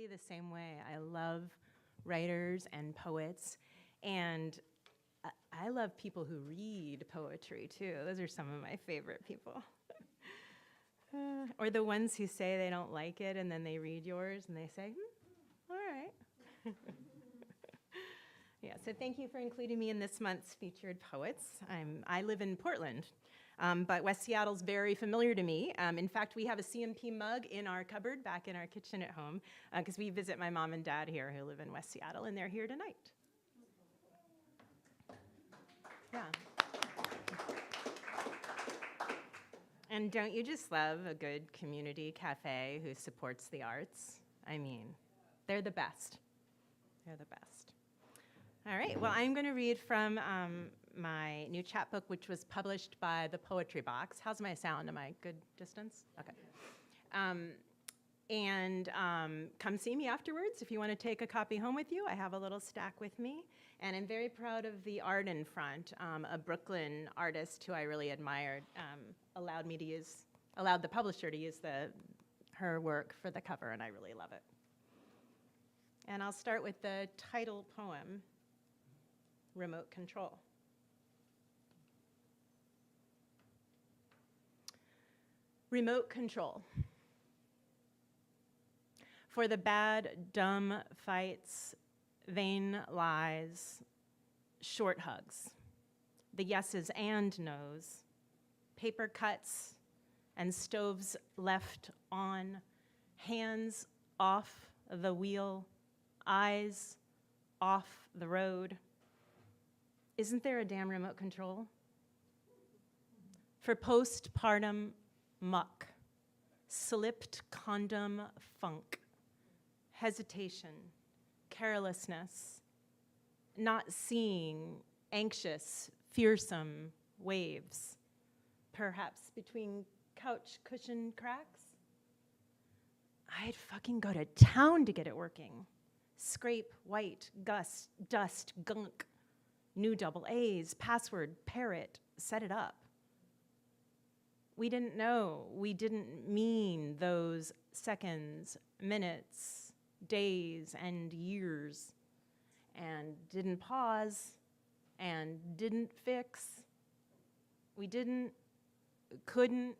exactly the same way. I love writers and poets, and I love people who read poetry too. Those are some of my favorite people. Or the ones who say they don't like it and then they read yours and they say, all right. Yeah, so thank you for including me in this month's featured poets. I live in Portland, but West Seattle's very familiar to me. In fact, we have a C&P mug in our cupboard back in our kitchen at home because we visit my mom and dad here who live in West Seattle, and they're here tonight. Yeah. And don't you just love a good community cafe who supports the arts? I mean, they're the best. They're the best. All right, well, I'm going to read from my new chapbook, which was published by the Poetry Box. How's my sound? Am I good distance? Okay. Come see me afterwards if you want to take a copy home with you. I have a little stack with me. And I'm very proud of the art in front. A Brooklyn artist who I really admired allowed the publisher to use her work for the cover, and I really love it. And I'll start with the title poem, Remote Control. Remote control. For the bad, dumb fights, vain lies, short hugs, the yeses and nos, paper cuts and stoves left on, hands off the wheel, eyes off the road. Isn't there a damn remote control? For postpartum muck, slipped condom funk, hesitation, carelessness, not seeing, anxious, fearsome waves, perhaps between couch cushion cracks? I'd fucking go to town to get it working. Scrape, white, gust, dust, gunk, new double A's, password, parrot, set it up. We didn't know, we didn't mean those seconds, minutes, days, and years, and didn't pause, and didn't fix. We didn't, couldn't,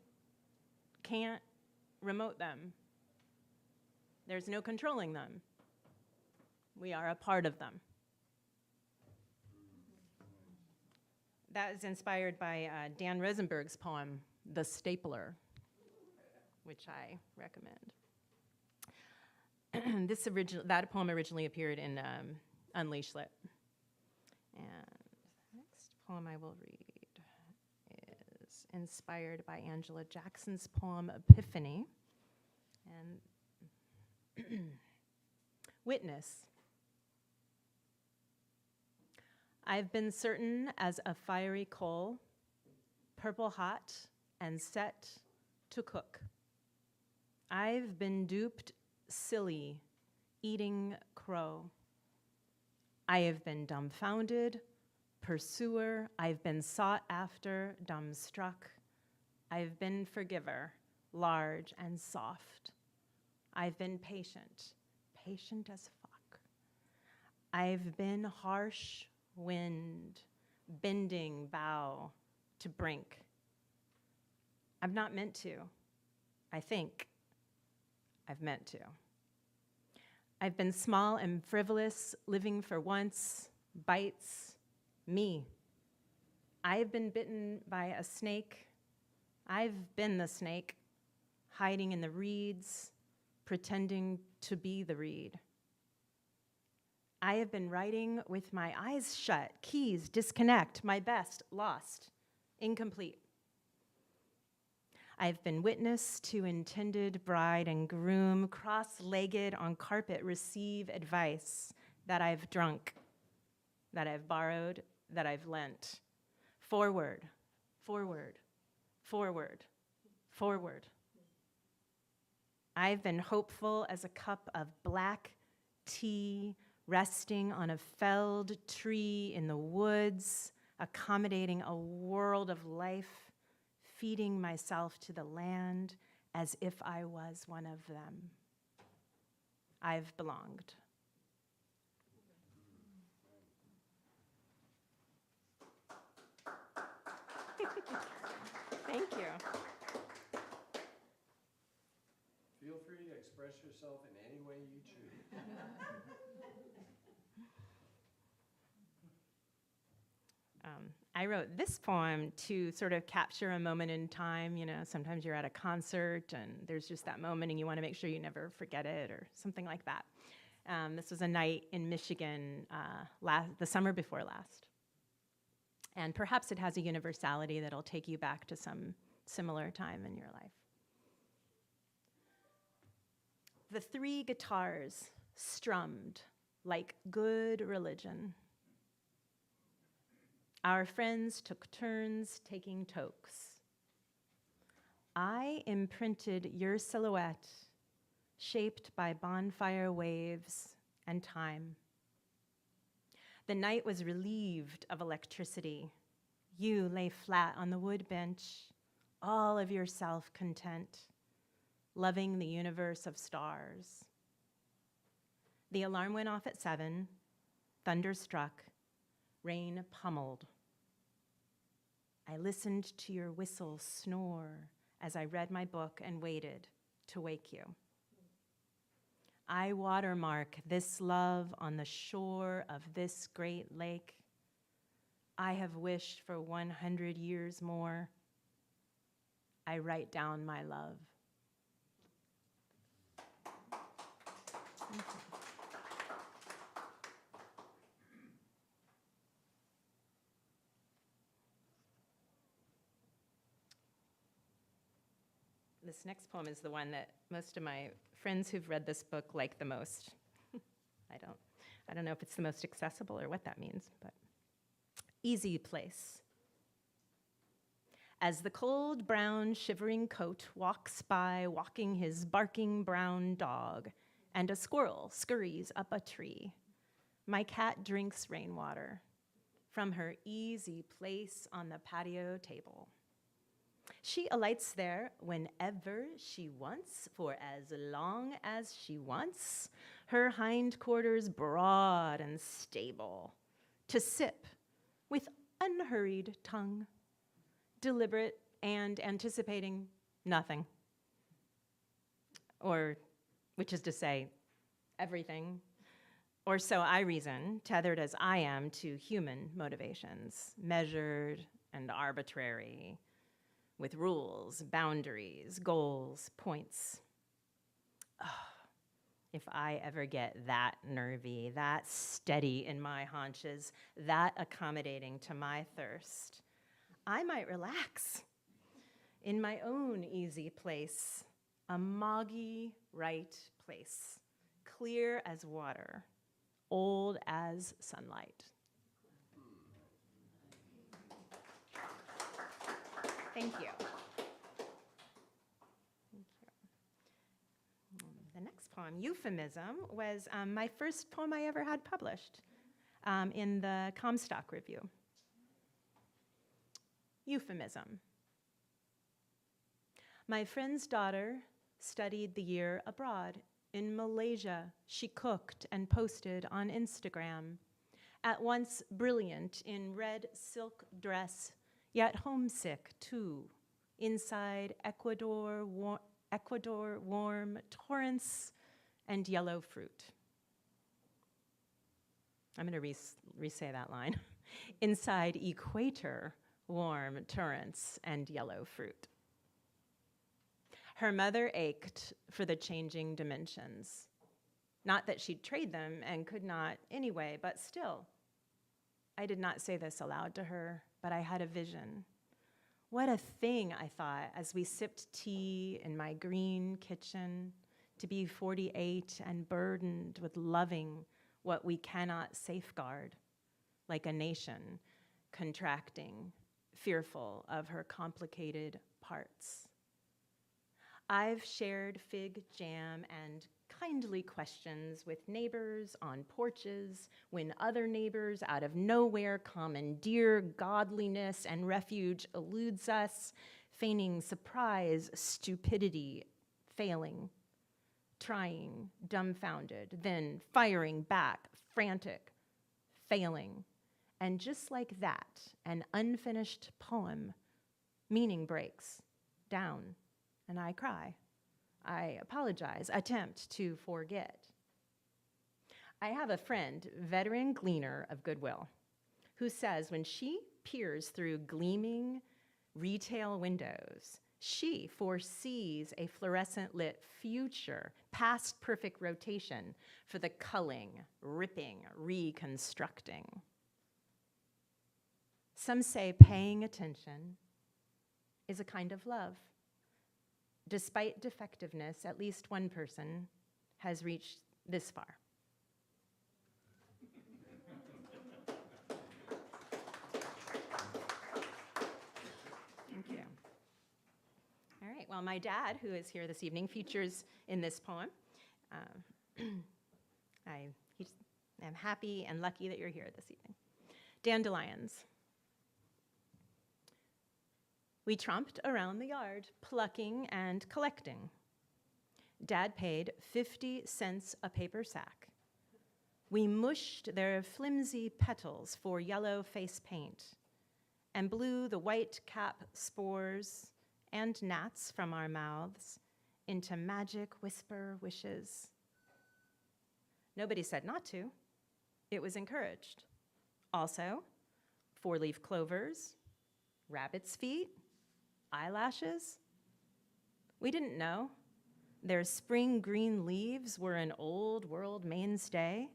can't remote them. There's no controlling them. We are a part of them. That is inspired by Dan Rosenberg's poem, The Stapler, which I recommend. That poem originally appeared in Unleash Lit. And the next poem I will read is inspired by Angela Jackson's poem, Epiphany. And Witness. I've been certain as a fiery coal, purple hot and set to cook. I've been duped, silly, eating crow. I have been dumbfounded, pursuer. I've been sought after, dumbstruck. I've been forgiver, large and soft. I've been patient, patient as fuck. I've been harsh wind, bending bow to brink. I've not meant to. I think I've meant to. I've been small and frivolous, living for once, bites, me. I've been bitten by a snake. I've been the snake, hiding in the reeds, pretending to be the reed. I have been writing with my eyes shut, keys, disconnect, my best, lost, incomplete. I've been witness to intended bride and groom, cross-legged on carpet, receive advice that I've drunk, that I've borrowed, that I've lent. Forward, forward, forward, forward. I've been hopeful as a cup of black tea, resting on a felled tree in the woods, accommodating a world of life, feeding myself to the land as if I was one of them. I've belonged. Thank you. Feel free to express yourself in any way you choose. I wrote this poem to sort of capture a moment in time. You know, sometimes you're at a concert and there's just that moment and you want to make sure you never forget it or something like that. This was a night in Michigan the summer before last. And perhaps it has a universality that'll take you back to some similar time in your life. The three guitars strummed like good religion. Our friends took turns taking tokes. I imprinted your silhouette, shaped by bonfire waves and time. The night was relieved of electricity. You lay flat on the wood bench, all of yourself content, loving the universe of stars. The alarm went off at 7, thunder struck, rain pummeled. I listened to your whistle snore as I read my book and waited to wake you. I watermark this love on the shore of this great lake. I have wished for 100 years more. I write down my love. Thank you. This next poem is the one that most of my friends who've read this book like the most. I don't know if it's the most accessible or what that means, but easy place. As the cold brown shivering coat walks by, walking his barking brown dog, and a squirrel scurries up a tree, my cat drinks rainwater from her easy place on the patio table. She alights there whenever she wants, for as long as she wants, her hindquarters broad and stable, to sip with unhurried tongue, deliberate and anticipating nothing. Or, which is to say, everything. Or so I reason, tethered as I am to human motivations, measured and arbitrary, with rules, boundaries, goals, points. Oh, if I ever get that nervy, that steady in my haunches, that accommodating to my thirst, I might relax in my own easy place, a moggy right place, clear as water, old as sunlight. Thank you. Thank you. The next poem, Euphemism, was my first poem I ever had published in the Comstock Review. Euphemism. My friend's daughter studied the year abroad. In Malaysia, she cooked and posted on Instagram. At once brilliant in red silk dress, yet homesick too, inside Ecuador warm torrents and yellow fruit. I'm going to re-say that line. Inside equator warm torrents and yellow fruit. Her mother ached for the changing dimensions. Not that she'd trade them and could not anyway, but still. I did not say this aloud to her, but I had a vision. What a thing, I thought, as we sipped tea in my green kitchen, to be 48 and burdened with loving what we cannot safeguard, like a nation contracting, fearful of her complicated parts. I've shared fig jam and kindly questions with neighbors on porches when other neighbors out of nowhere commandeer godliness and refuge eludes us, feigning surprise, stupidity, failing trying, dumbfounded, then firing back, frantic, failing. And just like that, an unfinished poem, meaning breaks down, and I cry. I apologize, attempt to forget. I have a friend, veteran gleaner of goodwill, who says when she peers through gleaming retail windows, she foresees a fluorescent lit future, past perfect rotation for the culling, ripping, reconstructing. Some say paying attention is a kind of love. Despite defectiveness, at least one person has reached this far. Thank you. All right, well, my dad, who is here this evening, features in this poem. I'm happy and lucky that you're here this evening. Dandelions. We tromped around the yard, plucking and collecting. Dad paid 50 cents a paper sack. We mushed their flimsy petals for yellow face paint and blew the white cap spores and gnats from our mouths into magic whisper wishes. Nobody said not to. It was encouraged. Also, four-leaf clovers, rabbit's feet, eyelashes. We didn't know. Their spring green leaves were an old world mainstay,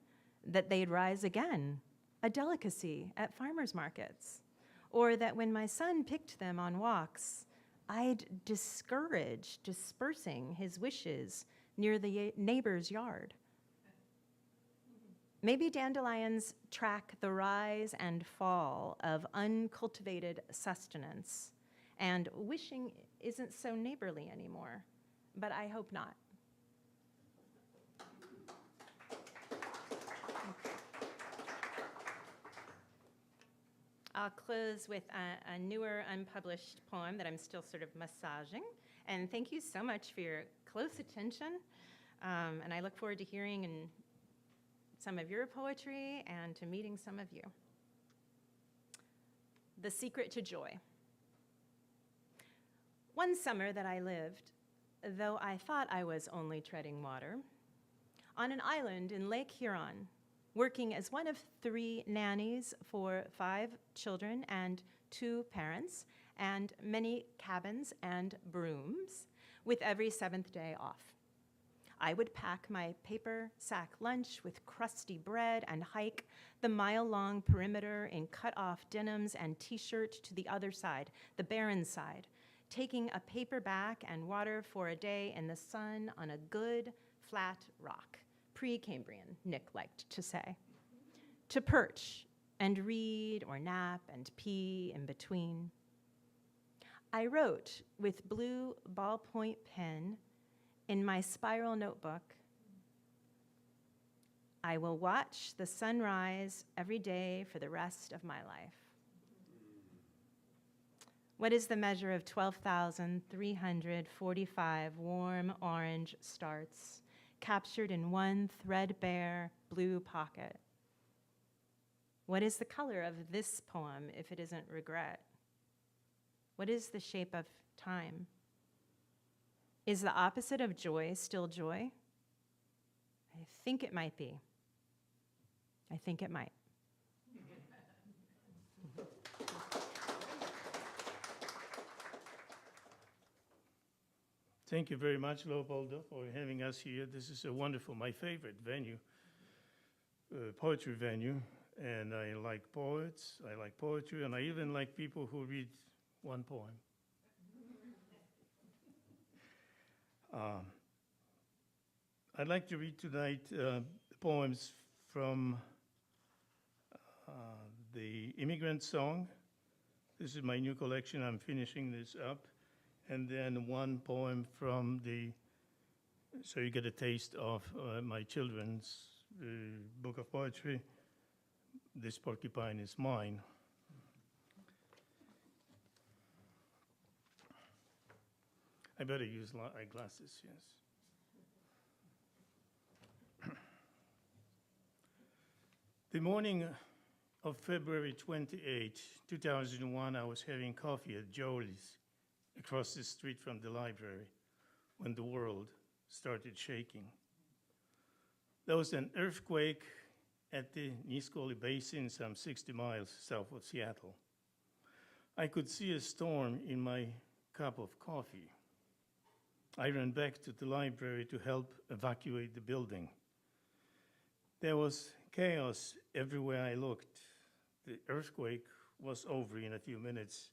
that they'd rise again, a delicacy at farmers markets, or that when my son picked them on walks, I'd discourage dispersing his wishes near the neighbor's yard. Maybe dandelions track the rise and fall of uncultivated sustenance, and wishing isn't so neighborly anymore, but I hope not. I'll close with a newer, unpublished poem that I'm still sort of massaging. And thank you so much for your close attention. And I look forward to hearing some of your poetry and to meeting some of you. The Secret to Joy. One summer that I lived, though I thought I was only treading water, on an island in Lake Huron, working as one of 3 nannies for 5 children and 2 parents, and many cabins and brooms, with every 7th day off. I would pack my paper sack lunch with crusty bread and hike the mile-long perimeter in cut-off denims and t-shirt to the other side, the barren side, taking a paperback and water for a day in the sun on a good, flat rock. Pre-Cambrian, Nick liked to say. To perch and read or nap and pee in between. I wrote with blue ballpoint pen in my spiral notebook, I will watch the sunrise every day for the rest of my life. What is the measure of 12,345 warm orange starts captured in one threadbare blue pocket? What is the color of this poem if it isn't regret? What is the shape of time? Is the opposite of joy still joy? I think it might be. I think it might. Thank you very much, Leopoldo, for having us here. This is a wonderful, my favorite venue, poetry venue. And I like poets, I like poetry, and I even like people who read one poem. I'd like to read tonight poems from the Immigrant Song. This is my new collection. I'm finishing this up. And then one poem from so you get a taste of my children's book of poetry, This Porcupine Is Mine. I better use eyeglasses, yes. The morning of February 28, 2001, I was having coffee at Jolie's across the street from the library when the world started shaking. There was an earthquake at the Nisqually Basin, some 60 miles south of Seattle. I could see a storm in my cup of coffee. I ran back to the library to help evacuate the building. There was chaos everywhere I looked. The earthquake was over in a few minutes.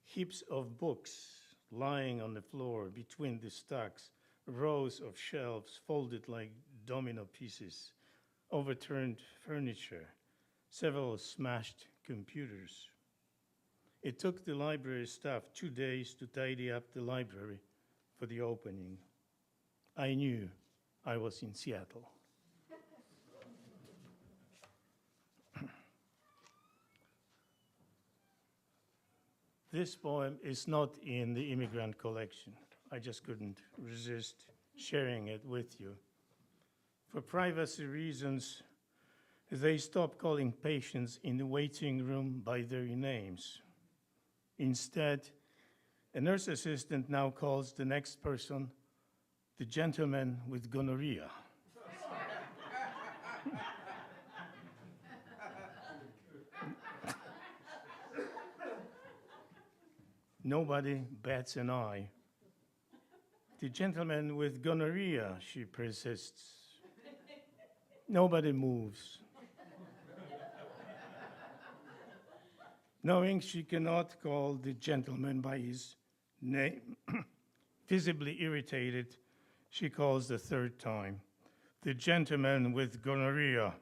Heaps of books lying on the floor between the stacks, rows of shelves folded like domino pieces, overturned furniture, several smashed computers. It took the library staff 2 days to tidy up the library for the opening. I knew I was in Seattle. This poem is not in the immigrant collection. I just couldn't resist sharing it with you. For privacy reasons, they stopped calling patients in the waiting room by their names. Instead, a nurse assistant now calls the next person the gentleman with gonorrhea. Nobody bats an eye. The gentleman with gonorrhea, she persists. Nobody moves. Knowing she cannot call the gentleman by his name, visibly irritated, she calls the third time, the gentleman with gonorrhea.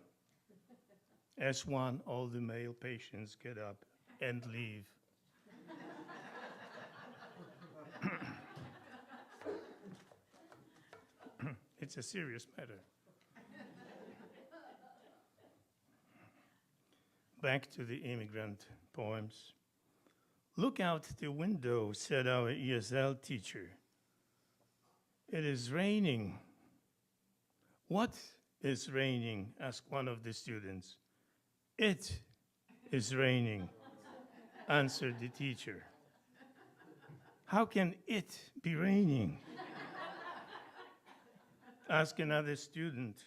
As one, all the male patients get up and leave. It's a serious matter. Back to the immigrant poems. Look out the window, said our ESL teacher. It is raining. What is raining? Asked one of the students. It is raining, answered the teacher. How can it be raining? Asked another student.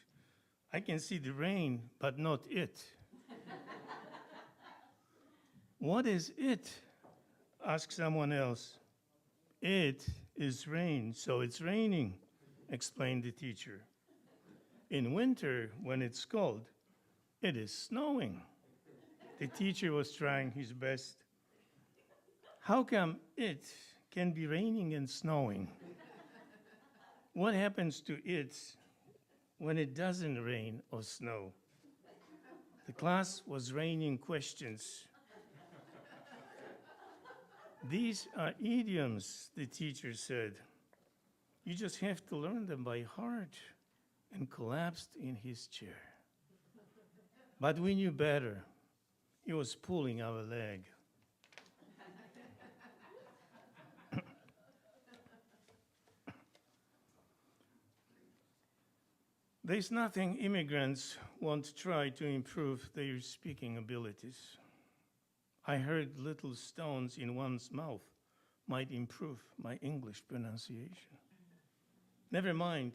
I can see the rain, but not it. What is it? Asked someone else. It is rain, so it's raining, explained the teacher. In winter, when it's cold, it is snowing. The teacher was trying his best. How come it can be raining and snowing? What happens to it when it doesn't rain or snow? The class was raining questions. These are idioms, the teacher said. You just have to learn them by heart, and collapsed in his chair. But we knew better. He was pulling our leg. There's nothing immigrants won't try to improve their speaking abilities. I heard little stones in one's mouth might improve my English pronunciation. Never mind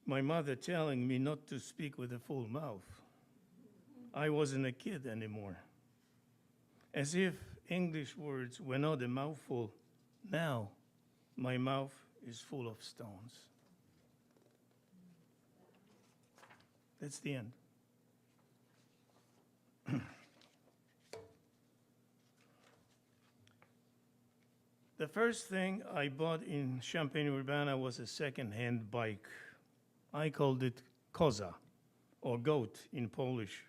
my mother telling me not to speak with a full mouth. I wasn't a kid anymore. As if English words were not a mouthful, now my mouth is full of stones. That's the end. The first thing I bought in Champaign-Urbana was a second-hand bike. I called it koza, or goat in Polish.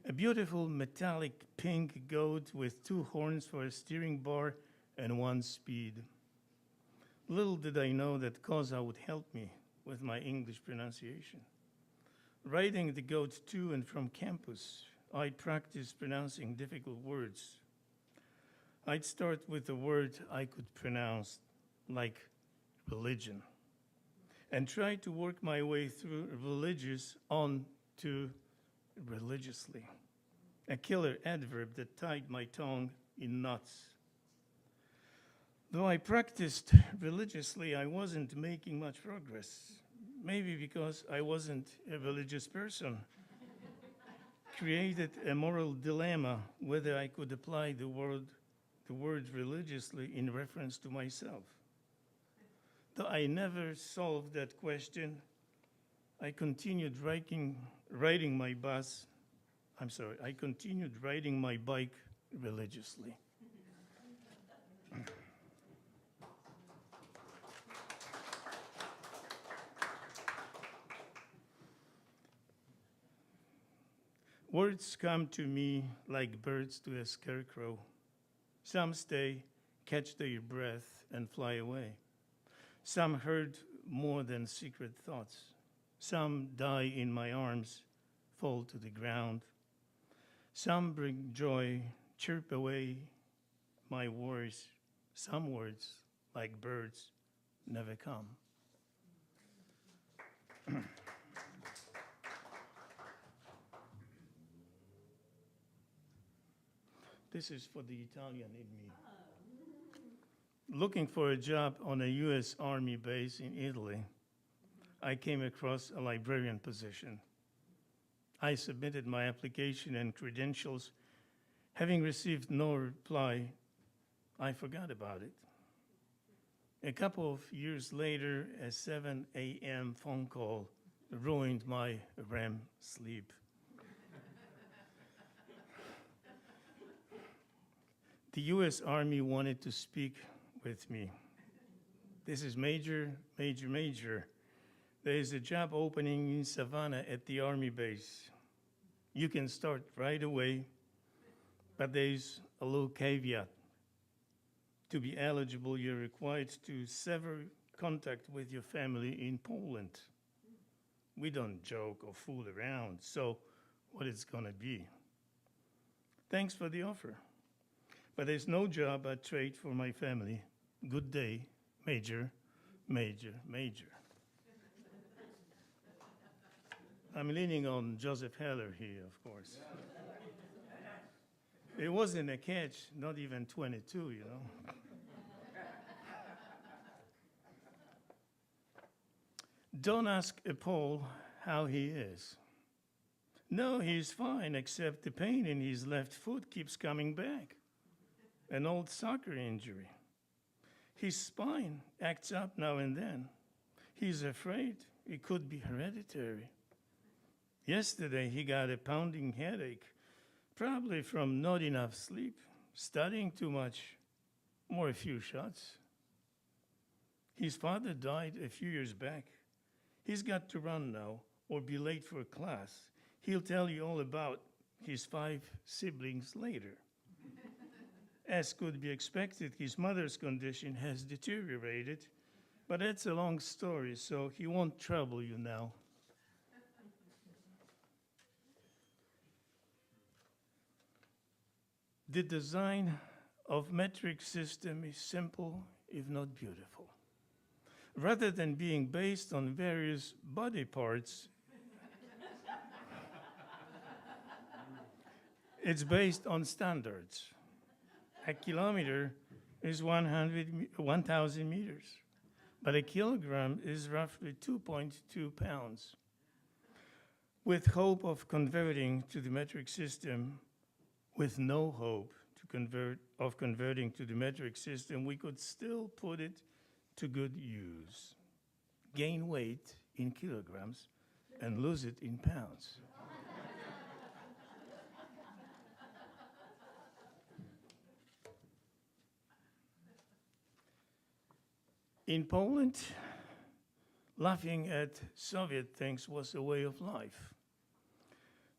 A beautiful metallic pink goat with 2 horns for a steering bar and 1 speed. Little did I know that koza would help me with my English pronunciation. Riding the goat to and from campus, I'd practice pronouncing difficult words. I'd start with a word I could pronounce, like religion, and try to work my way through religious on to religiously. A killer adverb that tied my tongue in knots. Though I practiced religiously, I wasn't making much progress. Maybe because I wasn't a religious person. Created a moral dilemma whether I could apply the word religiously in reference to myself. Though I never solved that question, I continued riding my bike religiously. Words come to me like birds to a scarecrow. Some stay, catch their breath, and fly away. Some hurt more than secret thoughts. Some die in my arms, fall to the ground. Some bring joy, chirp away my worries. Some words, like birds, never come. This is for the Italian in me. Looking for a job on a U.S. Army base in Italy, I came across a librarian position. I submitted my application and credentials. Having received no reply, I forgot about it. A couple of years later, a 7 a.m. phone call ruined my REM sleep. The U.S. Army wanted to speak with me. This is major. There is a job opening in Savannah at the Army base. You can start right away, but there's a little caveat. To be eligible, you're required to sever contact with your family in Poland. We don't joke or fool around, so what it's gonna be. Thanks for the offer. But there's no job I'd trade for my family. Good day, Major. I'm leaning on Joseph Heller here, of course. It wasn't a catch, not even 22, you know. Don't ask a Pole how he is. No, he's fine, except the pain in his left foot keeps coming back. An old soccer injury. His spine acts up now and then. He's afraid it could be hereditary. Yesterday, he got a pounding headache, probably from not enough sleep, studying too much, or a few shots. His father died a few years back. He's got to run now or be late for class. He'll tell you all about his 5 siblings later. As could be expected, his mother's condition has deteriorated, but that's a long story, so he won't trouble you now. The design of metric system is simple, if not beautiful. Rather than being based on various body parts, it's based on standards. A kilometer is 1,000 meters, but a kilogram is roughly 2.2 pounds. With hope of converting to the metric system, with no hope of converting to the metric system, we could still put it to good use. Gain weight in kilograms and lose it in pounds. In Poland, laughing at Soviet things was a way of life.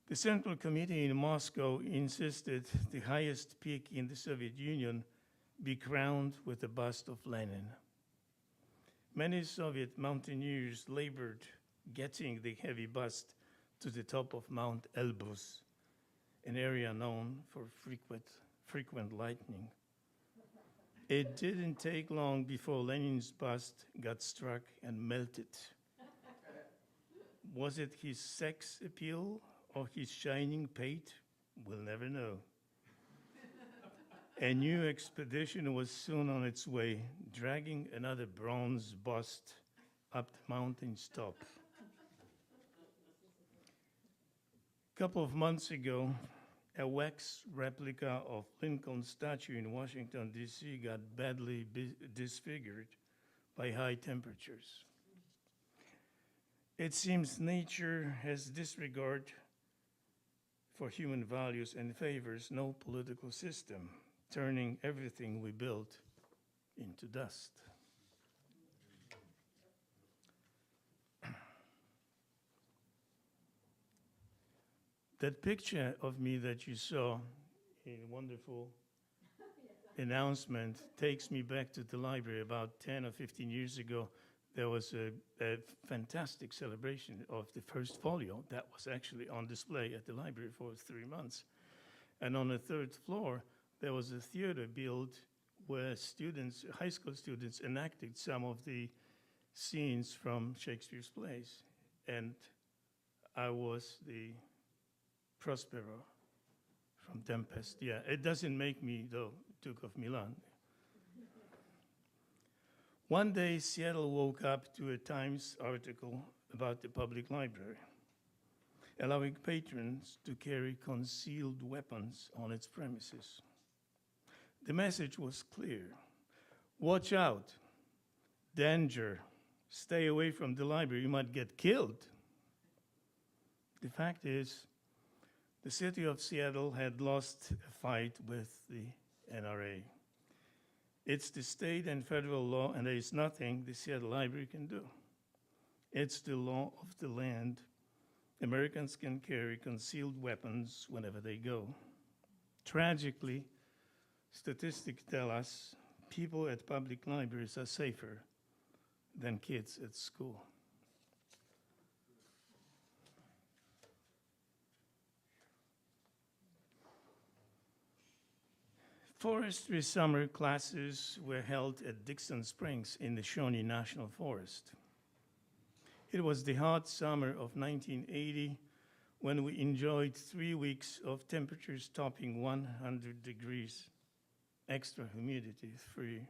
The Central Committee in Moscow insisted the highest peak in the Soviet Union be crowned with a bust of Lenin. Many Soviet mountaineers labored getting the heavy bust to the top of Mount Elbrus, an area known for frequent lightning. It didn't take long before Lenin's bust got struck and melted. Was it his sex appeal or his shining pate, we'll never know. A new expedition was soon on its way, dragging another bronze bust up the mountain's top. A couple of months ago, a wax replica of Lincoln's statue in Washington, D.C. got badly disfigured by high temperatures. It seems nature has disregard for human values and favors no political system, turning everything we built into dust. That picture of me that you saw, a wonderful announcement, takes me back to the library about 10 or 15 years ago. There was a fantastic celebration of the first folio that was actually on display at the library for 3 months. And on the third floor, there was a theater built where students, high school students, enacted some of the scenes from Shakespeare's plays. And I was the Prospero from Tempest. Yeah, it doesn't make me, though, Duke of Milan. One day, Seattle woke up to a Times article about the public library, allowing patrons to carry concealed weapons on its premises. The message was clear. Watch out. Danger. Stay away from the library. You might get killed. The fact is, the city of Seattle had lost a fight with the NRA. It's the state and federal law, and there is nothing the Seattle Library can do. It's the law of the land. Americans can carry concealed weapons whenever they go. Tragically, statistics tell us people at public libraries are safer than kids at school. Forestry summer classes were held at Dixon Springs in the Shawnee National Forest. It was the hot summer of 1980 when we enjoyed 3 weeks of temperatures topping 100 degrees, extra humidity free.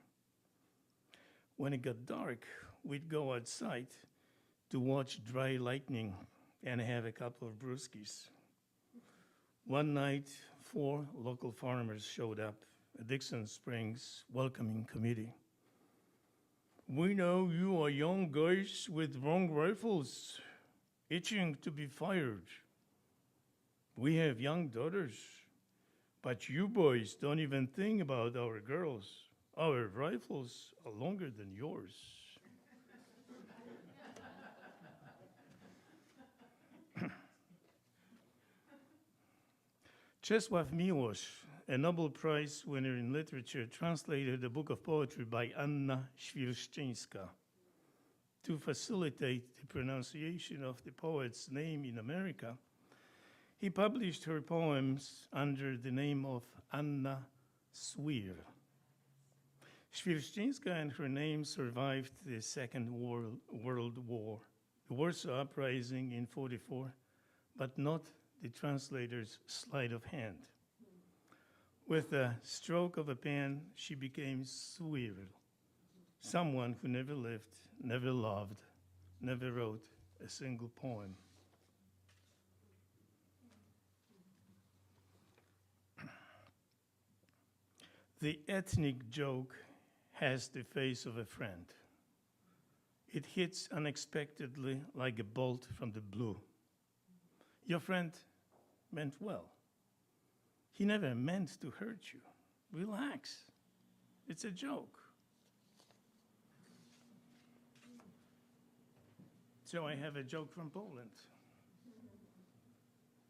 When it got dark, we'd go outside to watch dry lightning and have a couple of brewskis. One night, 4 local farmers showed up at Dixon Springs welcoming committee. We know you are young guys with long rifles, itching to be fired. We have young daughters, but you boys don't even think about our girls. Our rifles are longer than yours. Czesław Miłosz, a Nobel Prize winner in literature, translated a book of poetry by Anna Świerszczyńska. To facilitate the pronunciation of the poet's name in America, he published her poems under the name of Anna Swier. Świerszczyńska and her name survived the Second World War, the Warsaw Uprising in 1944, but not the translator's sleight of hand. With a stroke of a pen, she became Swier, someone who never lived, never loved, never wrote a single poem. The ethnic joke has the face of a friend. It hits unexpectedly like a bolt from the blue. Your friend meant well. He never meant to hurt you. Relax. It's a joke. So I have a joke from Poland.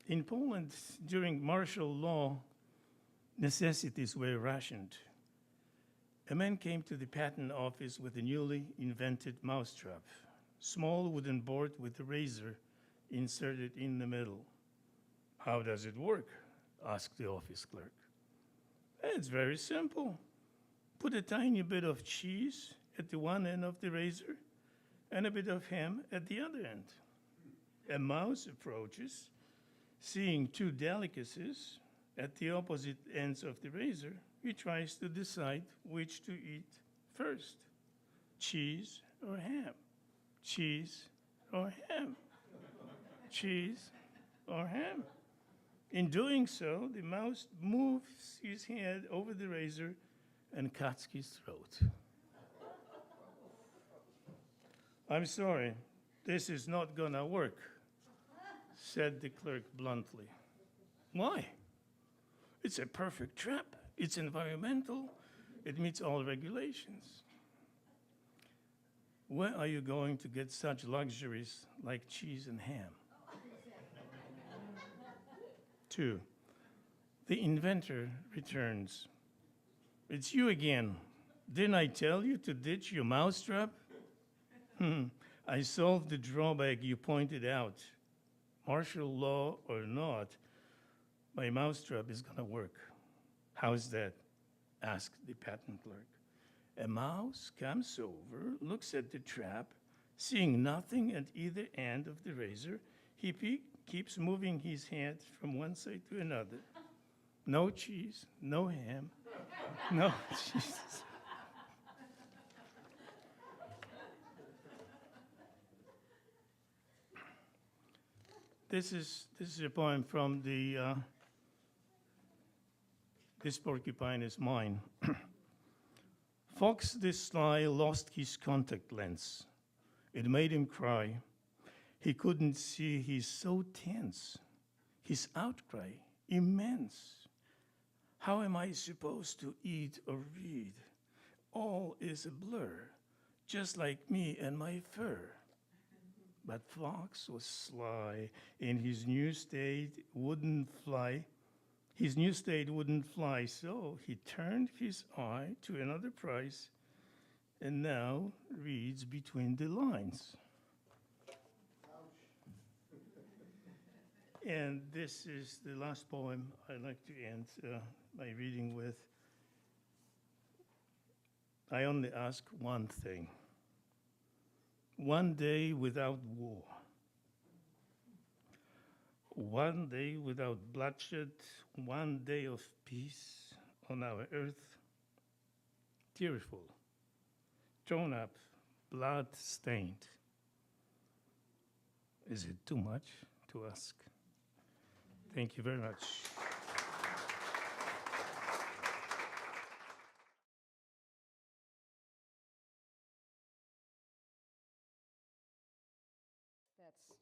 In Poland, during martial law, necessities were rationed. A man came to the patent office with a newly invented mousetrap, small wooden board with a razor inserted in the middle. How does it work? Asked the office clerk. It's very simple. Put a tiny bit of cheese at the one end of the razor and a bit of ham at the other end. A mouse approaches, Seeing two delicacies at the opposite ends of the razor, he tries to decide which to eat first, cheese or ham, cheese or ham, cheese or ham. In doing so, the mouse moves his head over the razor and cuts his throat. I'm sorry, this is not gonna work, said the clerk bluntly. Why? It's a perfect trap. It's environmental. It meets all regulations. Where are you going to get such luxuries like cheese and ham? 2. The inventor returns. It's you again. Didn't I tell you to ditch your mousetrap? I solved the drawback you pointed out. Martial law or not, my mousetrap is going to work. How's that? Asked the patent clerk. A mouse comes over, looks at the trap, seeing nothing at either end of the razor, he keeps moving his head from one side to another. No cheese, no ham, no cheese. This is a poem from the This Porcupine Is Mine. Fox the Sly lost his contact lens. It made him cry. He couldn't see, he's so tense. His outcry, immense. How am I supposed to eat or read? All is a blur, just like me and my fur. But Fox was sly, in his new state wouldn't fly. His new state wouldn't fly, so he turned his eye to another prize and now reads between the lines. And this is the last poem I'd like to end my reading with. I only ask one thing. One day without war. One day without bloodshed, one day of peace on our earth. Tearful, torn up, blood-stained. Is it too much to ask? Thank you very much.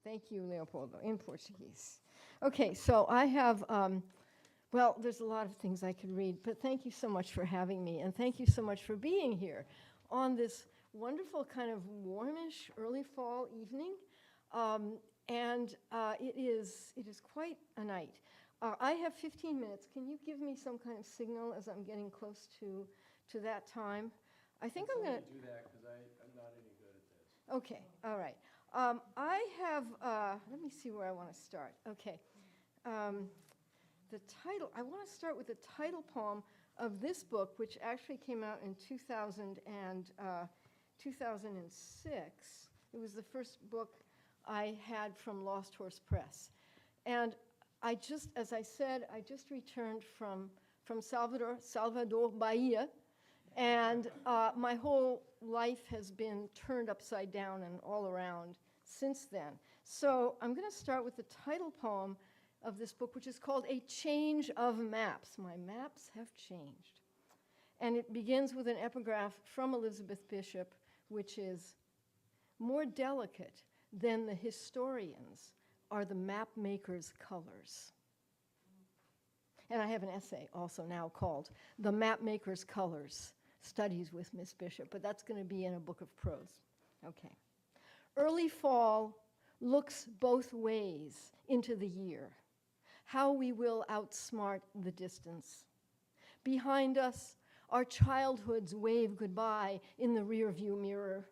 Thank you, Leopoldo, in Portuguese. Okay, so I have, well, there's a lot of things I could read, but thank you so much for having me, and thank you so much for being here on this wonderful kind of warmish early fall evening. It is quite a night. I have 15 minutes. Can you give me some kind of signal as I'm getting close to that time? I think I'm going to do that because I'm not any good at this. Okay, all right. I have, let me see where I want to start. Okay. The title, I want to start with the title poem of this book, which actually came out in 2006. It was the first book I had from Lost Horse Press. And I just, as I said, I just returned from Salvador, Bahia. And my whole life has been turned upside down and all around since then. So I'm going to start with the title poem of this book, which is called A Change of Maps. My maps have changed. And it begins with an epigraph from Elizabeth Bishop, which is, more delicate than the historians are the map maker's colors. And I have an essay also now called The Map Maker's Colors, Studies with Miss Bishop, but that's going to be in a book of prose. Okay. Early fall looks both ways into the year, how we will outsmart the distance. Behind us, our childhoods wave goodbye in the rearview mirror.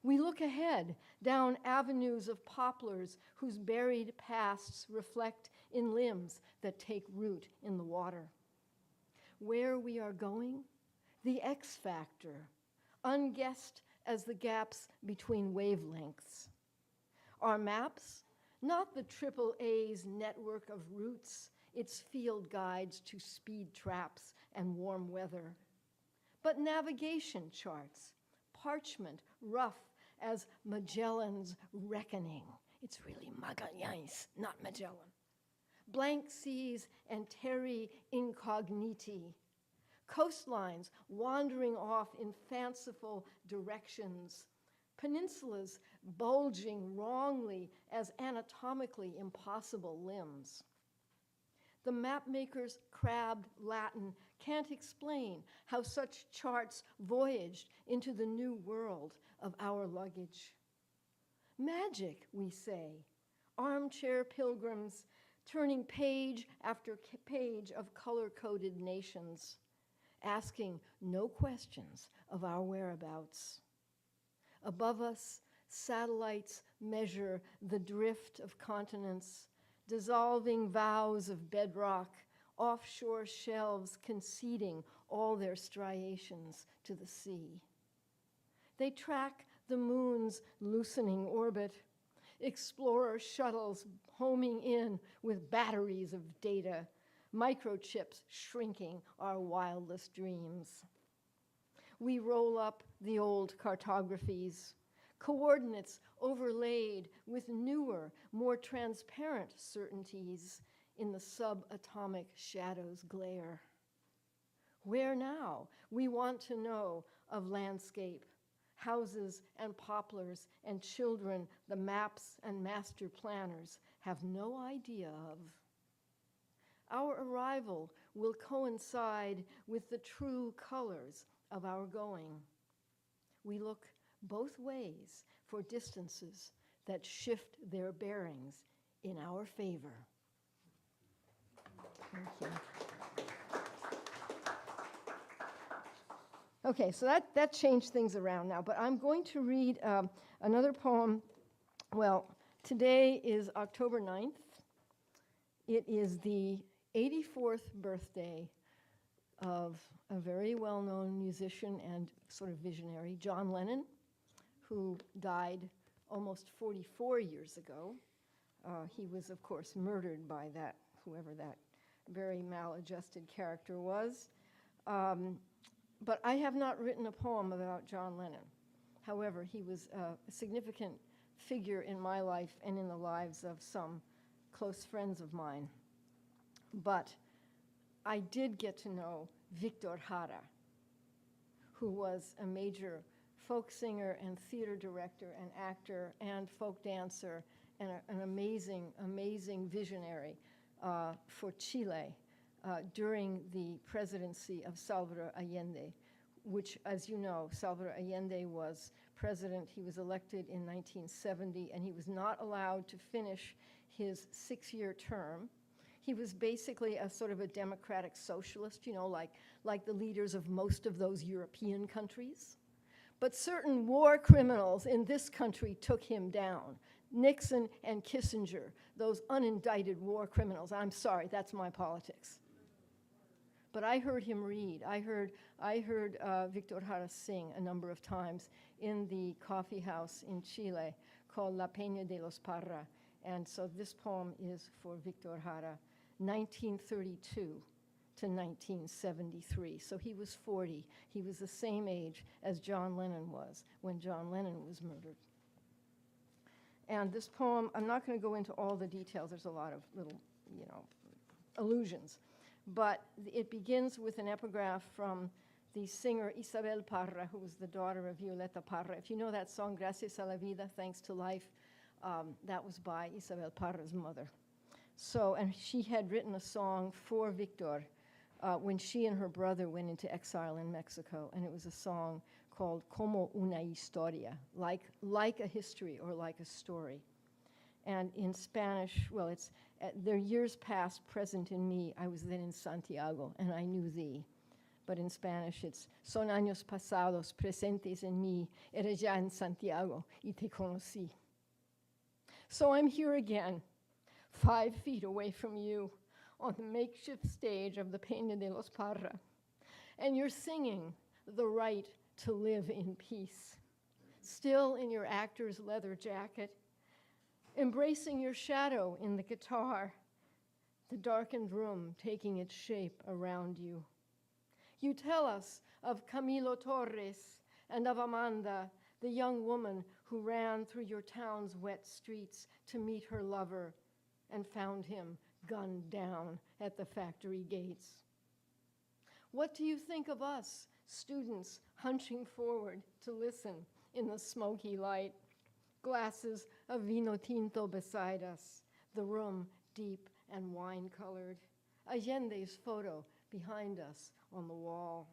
We look ahead down avenues of poplars whose buried pasts reflect in limbs that take root in the water. Where we are going, the X factor, unguessed as the gaps between wavelengths. Our maps, not the AAA's network of routes, its field guides to speed traps and warm weather, but navigation charts, parchment rough as Magellan's reckoning. It's really Magallanes, not Magellan. Blank seas and terrae incogniti, coastlines wandering off in fanciful directions, peninsulas bulging wrongly as anatomically impossible limbs. The mapmaker's crabbed Latin can't explain how such charts voyaged into the new world of our luggage. Magic, we say, armchair pilgrims turning page after page of color-coded nations, asking no questions of our whereabouts. Above us, satellites measure the drift of continents, dissolving vows of bedrock, offshore shelves conceding all their striations to the sea. They track the moon's loosening orbit, explorer shuttles homing in with batteries of data, microchips shrinking our wildest dreams. We roll up the old cartographies, coordinates overlaid with newer, more transparent certainties in the subatomic shadow's glare. Where now, we want to know of landscape, houses and poplars and children the maps and master planners have no idea of. Our arrival will coincide with the true colors of our going. We look both ways for distances that shift their bearings in our favor. Thank you. Okay, so that changed things around now, but I'm going to read another poem. Well, today is October 9th. It is the 84th birthday of a very well-known musician and sort of visionary, John Lennon, who died almost 44 years ago. He was, of course, murdered by that, whoever that very maladjusted character was. But I have not written a poem about John Lennon. However, he was a significant figure in my life and in the lives of some close friends of mine. But I did get to know Victor Jara, who was a major folk singer and theater director and actor and folk dancer and an amazing, amazing visionary for Chile during the presidency of Salvador Allende, which, as you know, Salvador Allende was president. He was elected in 1970, and he was not allowed to finish his 6-year term. He was basically a sort of a democratic socialist, you know, like the leaders of most of those European countries. But certain war criminals in this country took him down. Nixon and Kissinger, those unindicted war criminals. I'm sorry, that's my politics. But I heard him read. I heard Victor Jara sing a number of times in the coffee house in Chile called La Peña de los Parra. And so this poem is for Victor Jara, 1932 to 1973. So he was 40. He was the same age as John Lennon was when John Lennon was murdered. And this poem, I'm not going to go into all the details. There's a lot of little, allusions. But it begins with an epigraph from the singer Isabel Parra, who was the daughter of Violeta Parra. If you know that song, Gracias a la Vida, Thanks to Life, that was by Isabel Parra's mother. So, and she had written a song for Victor when she and her brother went into exile in Mexico, and it was a song called Como una historia, like a history or like a story. And in Spanish, well, it's their years past, present in me. I was then in Santiago, and I knew thee. But in Spanish, it's son años pasados, presentes en mí, era ya en Santiago, y te conocí. So I'm here again, 5 feet away from you, on the makeshift stage of the Peña de los Parra, and you're singing the right to live in peace. Still in your actor's leather jacket, embracing your shadow in the guitar, the darkened room taking its shape around you. You tell us of Camilo Torres and of Amanda, the young woman who ran through your town's wet streets to meet her lover and found him gunned down at the factory gates. What do you think of us, students hunching forward to listen in the smoky light? Glasses of vino tinto beside us, the room deep and wine-colored. Allende's photo behind us on the wall.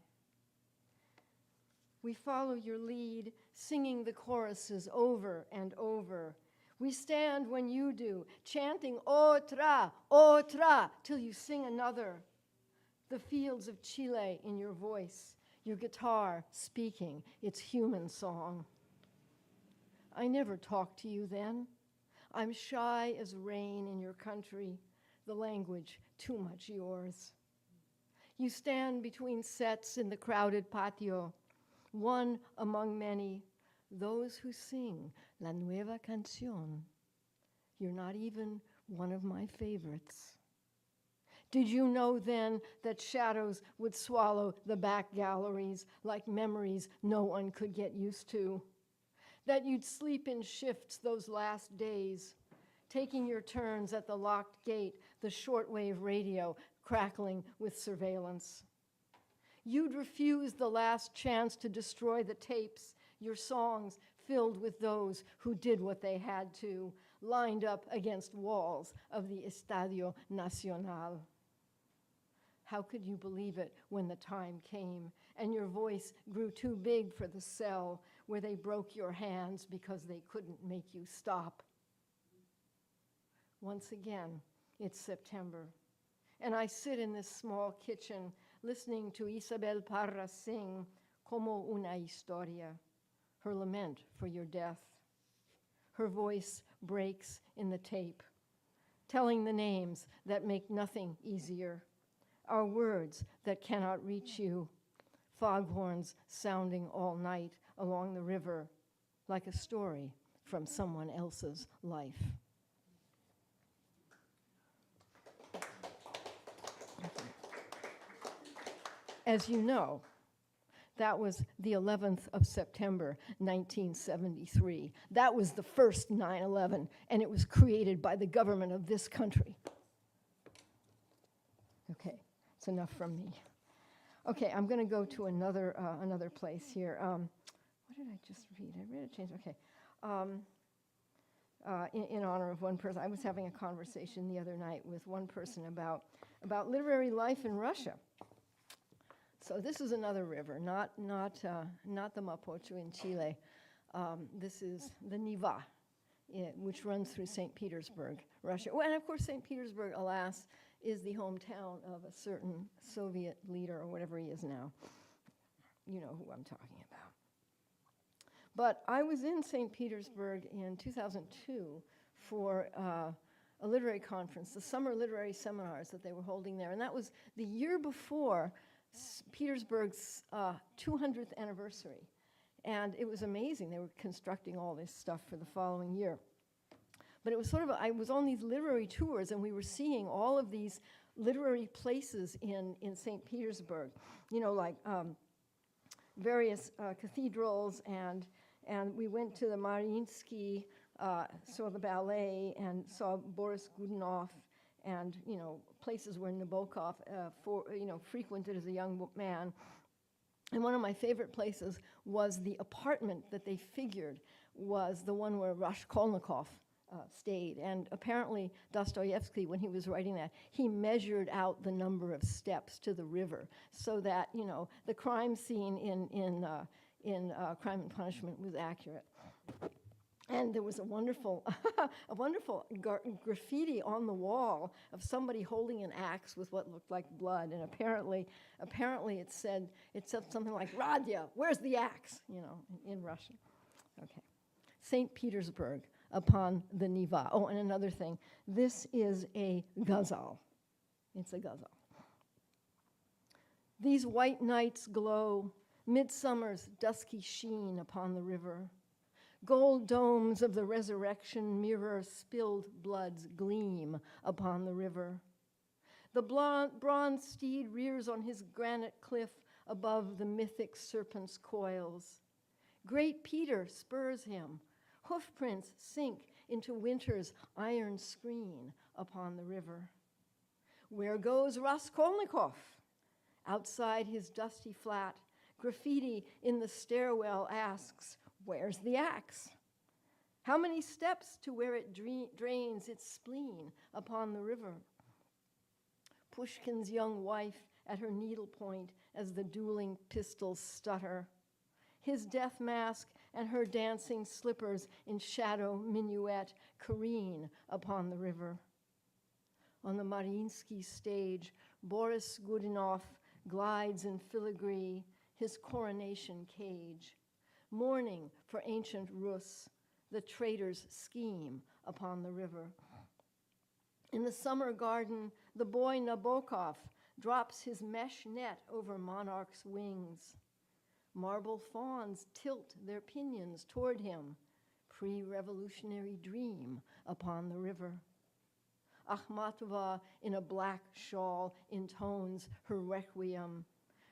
We follow your lead, singing the choruses over and over. We stand when you do, chanting otra, otra, till you sing another. The fields of Chile in your voice, your guitar speaking its human song. I never talk to you then. I'm shy as rain in your country, the language too much yours. You stand between sets in the crowded patio, one among many, those who sing La Nueva Canción. You're not even one of my favorites. Did you know then that shadows would swallow the back galleries like memories no one could get used to? That you'd sleep in shifts those last days, taking your turns at the locked gate, the shortwave radio crackling with surveillance. You'd refuse the last chance to destroy the tapes, your songs filled with those who did what they had to, lined up against walls of the Estadio Nacional. How could you believe it when the time came and your voice grew too big for the cell where they broke your hands because they couldn't make you stop? Once again, it's September, and I sit in this small kitchen listening to Isabel Parra sing Como una historia, her lament for your death. Her voice breaks in the tape, telling the names that make nothing easier, our words that cannot reach you, foghorns sounding all night along the river like a story from someone else's life. As you know, that was the 11th of September, 1973. That was the first 9/11, and it was created by the government of this country. Okay, it's enough from me. Okay, I'm going to go to another place here. What did I just read? I read a change. Okay. In honor of one person, I was having a conversation the other night with one person about literary life in Russia. So this is another river, not the Mapocho in Chile. This is the Neva, which runs through St. Petersburg, Russia. Well, and of course, St. Petersburg, alas, is the hometown of a certain Soviet leader, or whatever he is now. You know who I'm talking about. But I was in St. Petersburg in 2002 for a literary conference, the summer literary seminars that they were holding there. And that was the year before Petersburg's 200th anniversary. And it was amazing. They were constructing all this stuff for the following year. But it was sort of, I was on these literary tours, and we were seeing all of these literary places in St. Petersburg, you know, like various cathedrals, and we went to the Mariinsky, saw the ballet, and saw Boris Godunov, and, you know, places where Nabokov, frequented as a young man. And one of my favorite places was the apartment that they figured was the one where Raskolnikov stayed. And apparently Dostoevsky, when he was writing that, he measured out the number of steps to the river so that, you know, the crime scene in Crime and Punishment was accurate. And there was a wonderful graffiti on the wall of somebody holding an axe with what looked like blood. And apparently it said something like, Radia, where's the axe? You know, in Russian. Okay. St. Petersburg upon the Neva. Oh, and another thing. This is a ghazal. It's a ghazal. These white nights glow, midsummer's dusky sheen upon the river. Gold domes of the resurrection mirror spilled blood's gleam upon the river. The bronze steed rears on his granite cliff above the mythic serpent's coils. Great Peter spurs him. Hoofprints sink into winter's iron screen upon the river. Where goes Raskolnikov? Outside his dusty flat, graffiti in the stairwell asks, where's the axe? How many steps to where it drains its spleen upon the river? Pushkin's young wife at her needlepoint as the dueling pistols stutter. His death mask and her dancing slippers in shadow minuet careen upon the river. On the Mariinsky stage, Boris Godunov glides in filigree, his coronation cage, mourning for ancient Rus, the traitor's scheme upon the river. In the summer garden, the boy Nabokov drops his mesh net over monarch's wings. Marble fawns tilt their pinions toward him, pre-revolutionary dream upon the river. Akhmatova, in a black shawl, intones her requiem.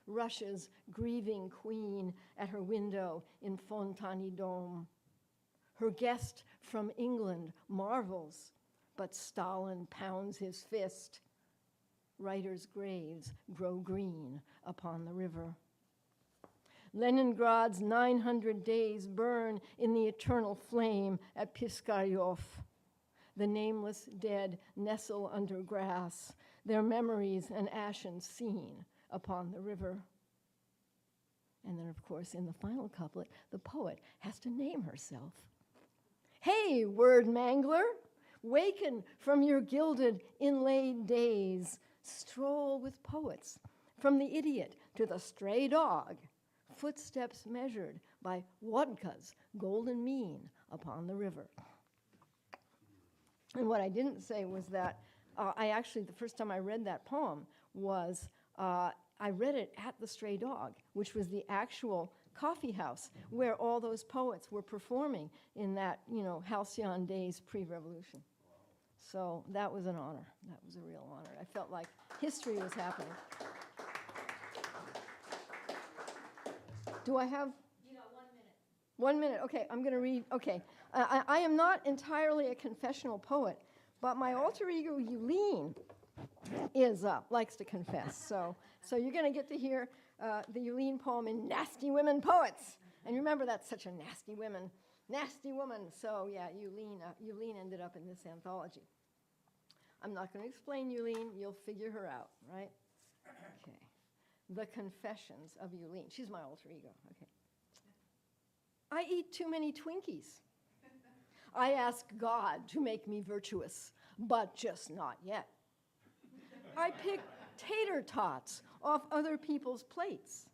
Russia's grieving queen at her window in Fontani Dome. Her guest from England marvels, but Stalin pounds his fist. Writers' graves grow green upon the river. Leningrad's 900 days burn in the eternal flame at Piskaryov. The nameless dead nestle under grass, their memories and ashen seen upon the river. And then, of course, in the final couplet, the poet has to name herself. Hey, word mangler, waken from your gilded, inlaid days. Stroll with poets, from the idiot to the stray dog, footsteps measured by Wodka's golden mean upon the river. And what I didn't say was that the first time I read that poem was, I read it at the Stray Dog, which was the actual coffee house where all those poets were performing in that, halcyon days pre-revolution. So that was an honor. That was a real honor. I felt like history was happening. Do I have? You got 1 minute. 1 minute, okay, I'm going to read, okay. I am not entirely a confessional poet, but my alter ego, Yulene, likes to confess. So you're going to get to hear the Yulene poem in Nasty Women Poets. And remember, that's such a nasty woman. So yeah, Yulene ended up in this anthology. I'm not going to explain Yulene. You'll figure her out, right? Okay. The Confessions of Yulene. She's my alter ego. Okay. I eat too many Twinkies. I ask God to make me virtuous, but just not yet. I pick tater tots off other people's plates.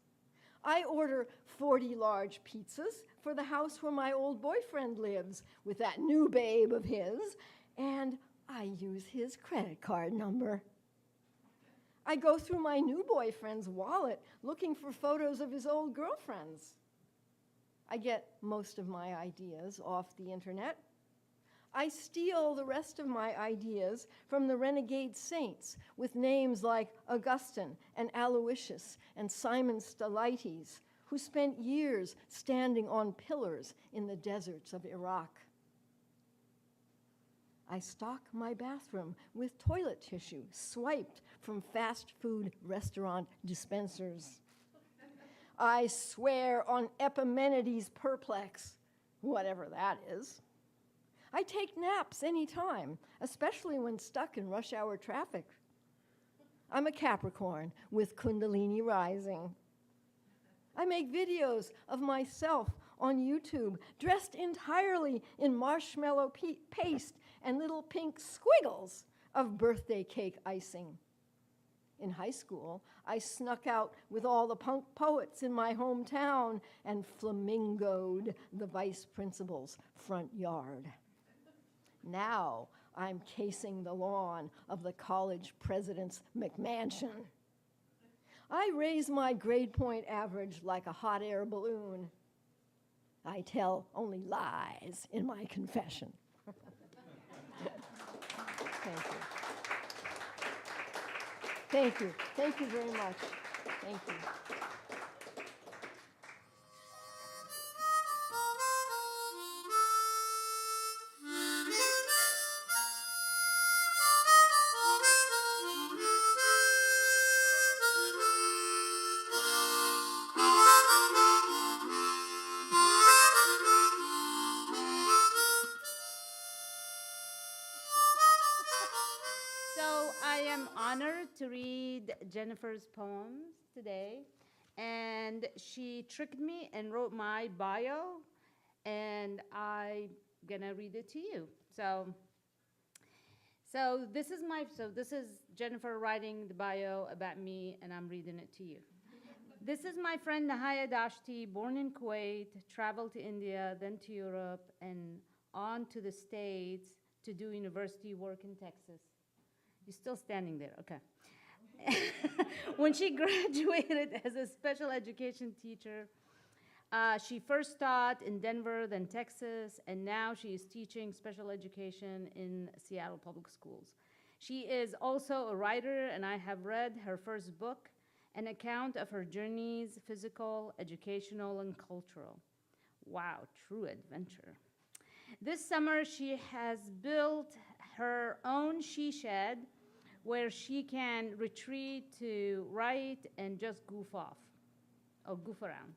I order 40 large pizzas for the house where my old boyfriend lives with that new babe of his, and I use his credit card number. I go through my new boyfriend's wallet looking for photos of his old girlfriends. I get most of my ideas off the internet. I steal the rest of my ideas from the renegade saints with names like Augustine and Aloysius and Simon Stylites, who spent years standing on pillars in the deserts of Iraq. I stock my bathroom with toilet tissue swiped from fast food restaurant dispensers. I swear on Epimenides' Perplex, whatever that is. I take naps anytime, especially when stuck in rush hour traffic. I'm a Capricorn with Kundalini rising. I make videos of myself on YouTube dressed entirely in marshmallow paste and little pink squiggles of birthday cake icing. In high school, I snuck out with all the punk poets in my hometown and flamingoed the vice principal's front yard. Now I'm casing the lawn of the college president's McMansion. I raise my grade point average like a hot air balloon. I tell only lies in my confession. Thank you. Thank you. Thank you very much. Thank you. So I am honored to read Jennifer's poems today. And she tricked me and wrote my bio, and I'm gonna read it to you. So this is Jennifer writing the bio about me, and I'm reading it to you. This is my friend Nehaya Dashti, born in Kuwait, traveled to India, then to Europe, and on to the States to do university work in Texas. You're still standing there, okay. When she graduated as a special education teacher, she first taught in Denver, then Texas, and now she is teaching special education in Seattle Public Schools. She is also a writer, and I have read her first book, an account of her journeys, physical, educational, and cultural. Wow, true adventure. This summer, she has built her own she shed where she can retreat to write and just goof off or goof around.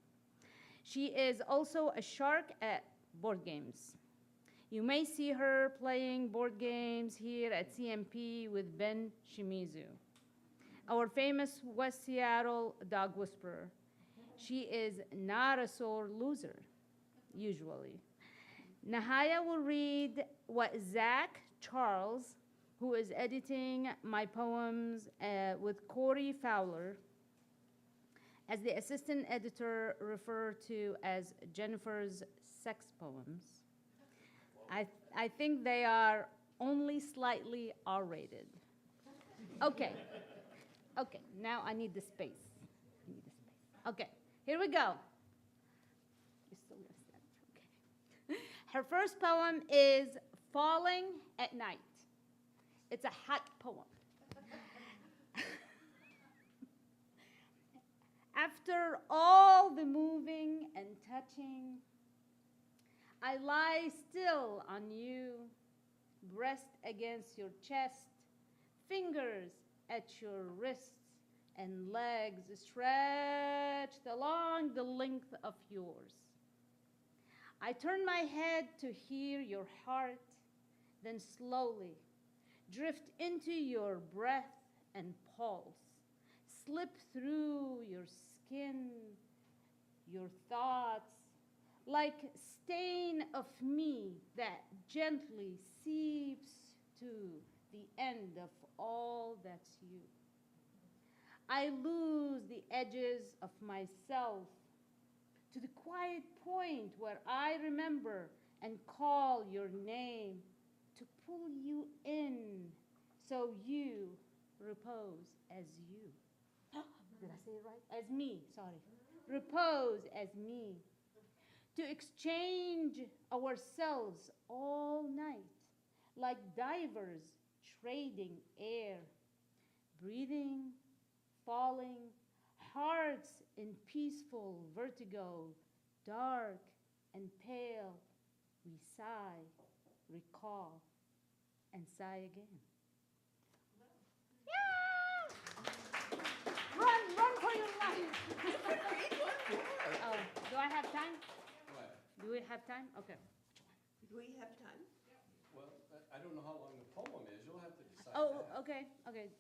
She is also a shark at board games. You may see her playing board games here at C&P with Ben Shimizu, our famous West Seattle dog whisperer. She is not a sore loser, usually. Nehaya will read what Zach Charles, who is editing my poems with Corey Fowler, as the assistant editor, referred to as Jennifer's sex poems. I think they are only slightly R-rated. Okay, now I need the space. Okay, here we go. You're still gonna stand, okay. Her first poem is Falling at Night. It's a hot poem. After all the moving and touching, I lie still on you, breast against your chest, fingers at your wrists, and legs stretched along the length of yours. I turn my head to hear your heart, then slowly drift into your breath and pulse, slip through your skin, your thoughts, like stain of me that gently seeps to the end of all that's you. I lose the edges of myself to the quiet point where I remember and call your name to pull you in so you repose as you. Did I say it right? As me, sorry. Repose as me. To exchange ourselves all night like divers trading air, breathing, falling, hearts in peaceful vertigo, dark and pale. We sigh, recall, and sigh again. Yeah! Run for your life! Oh, do I have time? What? Do we have time? Okay. Do we have time? Well, I don't know how long the poem is. You'll have to decide Oh, that. okay.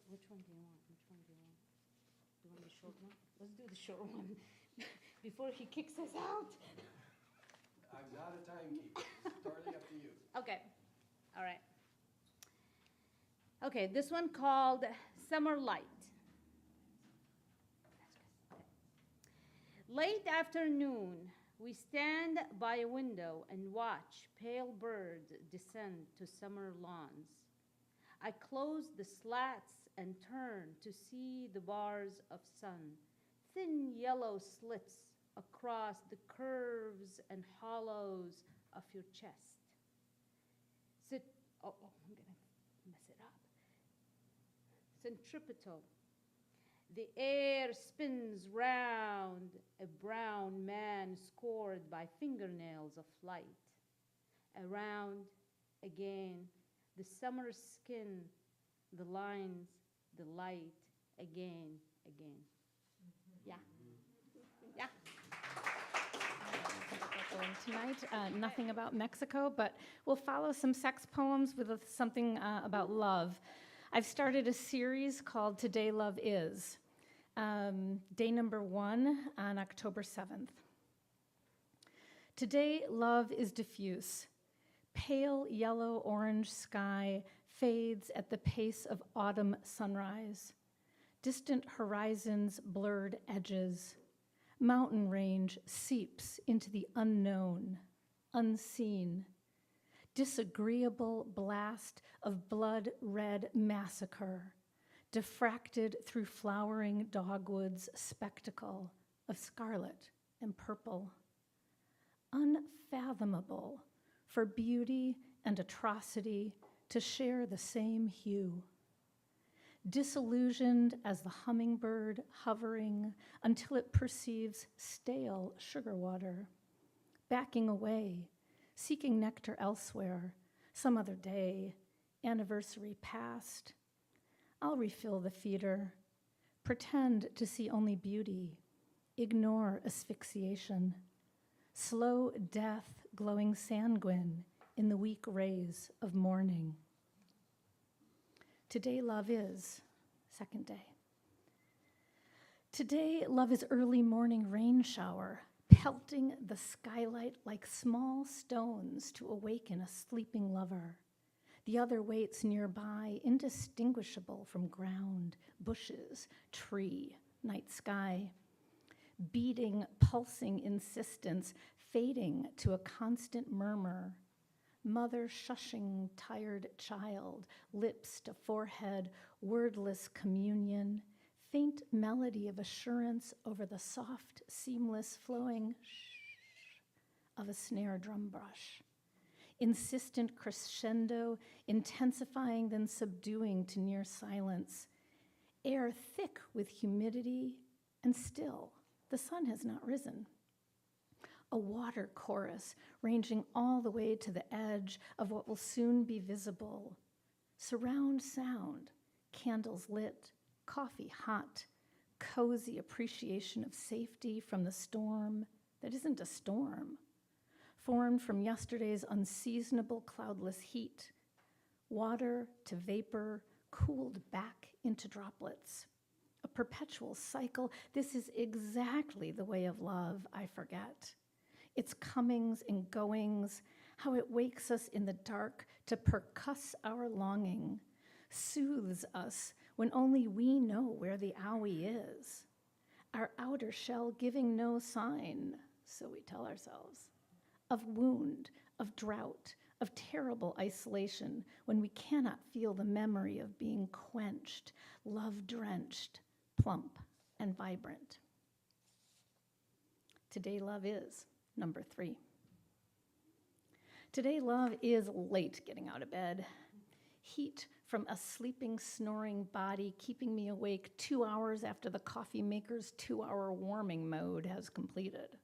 Which one do you want? Do you want the short one? Let's do the short one before he kicks us out. I'm not a timekeeper. It's totally up to you. Okay. All right. Okay, this one called Summer Light. Late afternoon, we stand by a window and watch pale birds descend to summer lawns. I close the slats and turn to see the bars of sun, thin yellow slits across the curves and hollows of your chest. I'm gonna mess it up. Centripetal. The air spins round, a brown man scored by fingernails of light. Around again, the summer skin, the lines, the light, again. Yeah. Yeah. Tonight, nothing about Mexico, but we'll follow some sex poems with something about love. I've started a series called Today Love Is, day number 1 on October 7th. Today, love is diffuse. Pale yellow-orange sky fades at the pace of autumn sunrise. Distant horizons, blurred edges. Mountain range seeps into the unknown, unseen. Disagreeable blast of blood-red massacre, diffracted through flowering dogwoods spectacle of scarlet and purple. Unfathomable for beauty and atrocity to share the same hue. Disillusioned as the hummingbird hovering until it perceives stale sugar water, backing away, seeking nectar elsewhere, some other day, anniversary past. I'll refill the feeder, pretend to see only beauty, ignore asphyxiation, slow death glowing sanguine in the weak rays of morning. Today, love is, second day. Today, love is early morning rain shower, pelting the skylight like small stones to awaken a sleeping lover. The other waits nearby, indistinguishable from ground, bushes, tree, night sky. Beating, pulsing insistence, fading to a constant murmur. Mother shushing tired child, lips to forehead, wordless communion, faint melody of assurance over the soft, seamless flowing shh of a snare drum brush. Insistent crescendo, intensifying then subduing to near silence. Air thick with humidity, and still, the sun has not risen. A water chorus ranging all the way to the edge of what will soon be visible. Surround sound, candles lit, coffee hot, cozy appreciation of safety from the storm that isn't a storm, formed from yesterday's unseasonable cloudless heat. Water to vapor, cooled back into droplets. A perpetual cycle. This is exactly the way of love, I forget. Its comings and goings, how it wakes us in the dark to percuss our longing, soothes us when only we know where the owie is. Our outer shell giving no sign, so we tell ourselves, of wound, of drought, of terrible isolation when we cannot feel the memory of being quenched, love-drenched, plump and vibrant. Today, love is. Number 3. Today, love is late getting out of bed. Heat from a sleeping, snoring body keeping me awake 2 hours after the coffee maker's 2-hour warming mode has completed.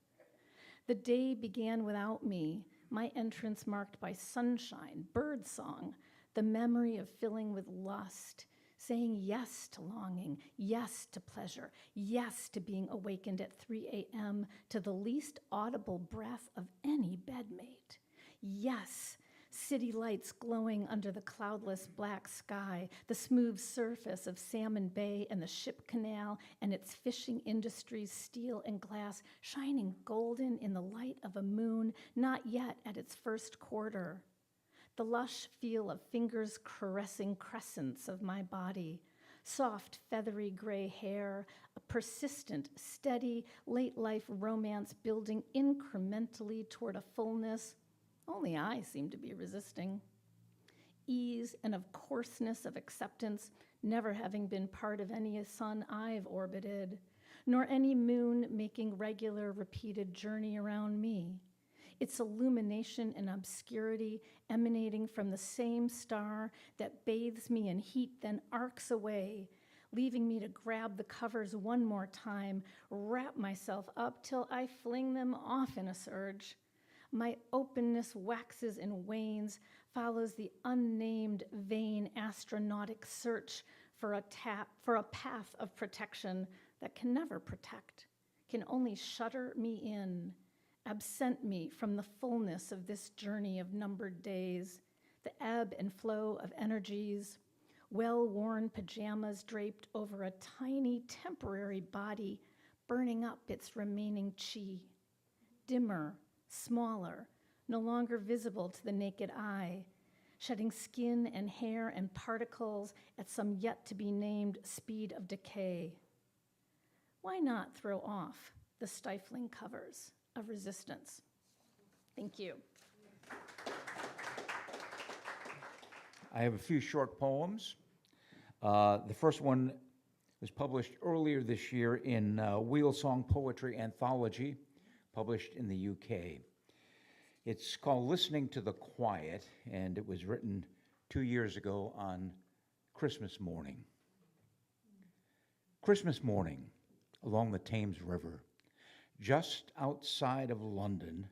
The day began without me, my entrance marked by sunshine, birdsong, the memory of filling with lust, saying yes to longing, yes to pleasure, yes to being awakened at 3 a.m. to the least audible breath of any bedmate. Yes, city lights glowing under the cloudless black sky, the smooth surface of Salmon Bay and the ship canal and its fishing industries, steel and glass, shining golden in the light of a moon not yet at its first quarter. The lush feel of fingers caressing crescents of my body, soft, feathery gray hair, a persistent, steady, late-life romance building incrementally toward a fullness only I seem to be resisting. Ease and of coarseness of acceptance, never having been part of any sun I've orbited, nor any moon making regular repeated journey around me. Its illumination and obscurity emanating from the same star that bathes me in heat, then arcs away, leaving me to grab the covers one more time, wrap myself up till I fling them off in a surge. My openness waxes and wanes, follows the unnamed vain astronautic search for a path of protection that can never protect, can only shutter me in, absent me from the fullness of this journey of numbered days, the ebb and flow of energies, well-worn pajamas draped over a tiny temporary body, burning up its remaining chi, dimmer, smaller, no longer visible to the naked eye, shedding skin and hair and particles at some yet-to-be-named speed of decay. Why not throw off the stifling covers of resistance? Thank you. I have a few short poems. The first one was published earlier this year in Wheel Song Poetry Anthology, published in the UK. It's called Listening to the Quiet, and it was written 2 years ago on Christmas morning. Christmas morning, along the Thames River, just outside of London,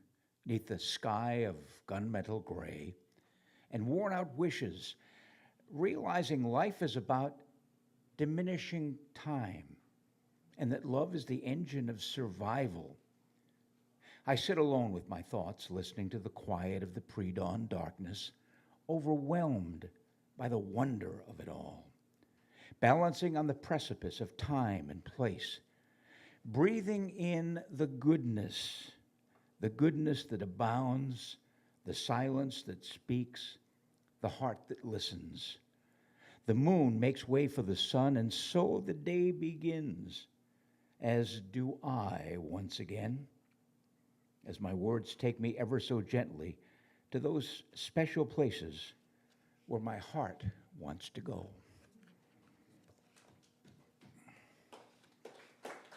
neath the sky of gunmetal gray, and worn-out wishes, realizing life is about diminishing time, and that love is the engine of survival. I sit alone with my thoughts, listening to the quiet of the pre-dawn darkness, overwhelmed by the wonder of it all, balancing on the precipice of time and place, breathing in the goodness that abounds, the silence that speaks, the heart that listens. The moon makes way for the sun, and so the day begins, as do I once again, as my words take me ever so gently to those special places where my heart wants to go.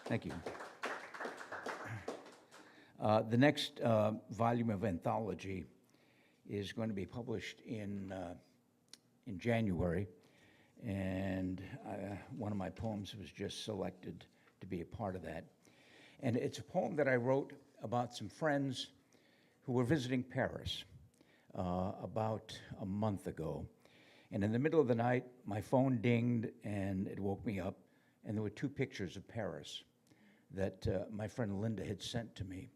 Thank you. The next volume of anthology is going to be published in January, and one of my poems was just selected to be a part of that. And it's a poem that I wrote about some friends who were visiting Paris about a month ago. And in the middle of the night, my phone dinged, and it woke me up, and there were 2 pictures of Paris that my friend Linda had sent to me.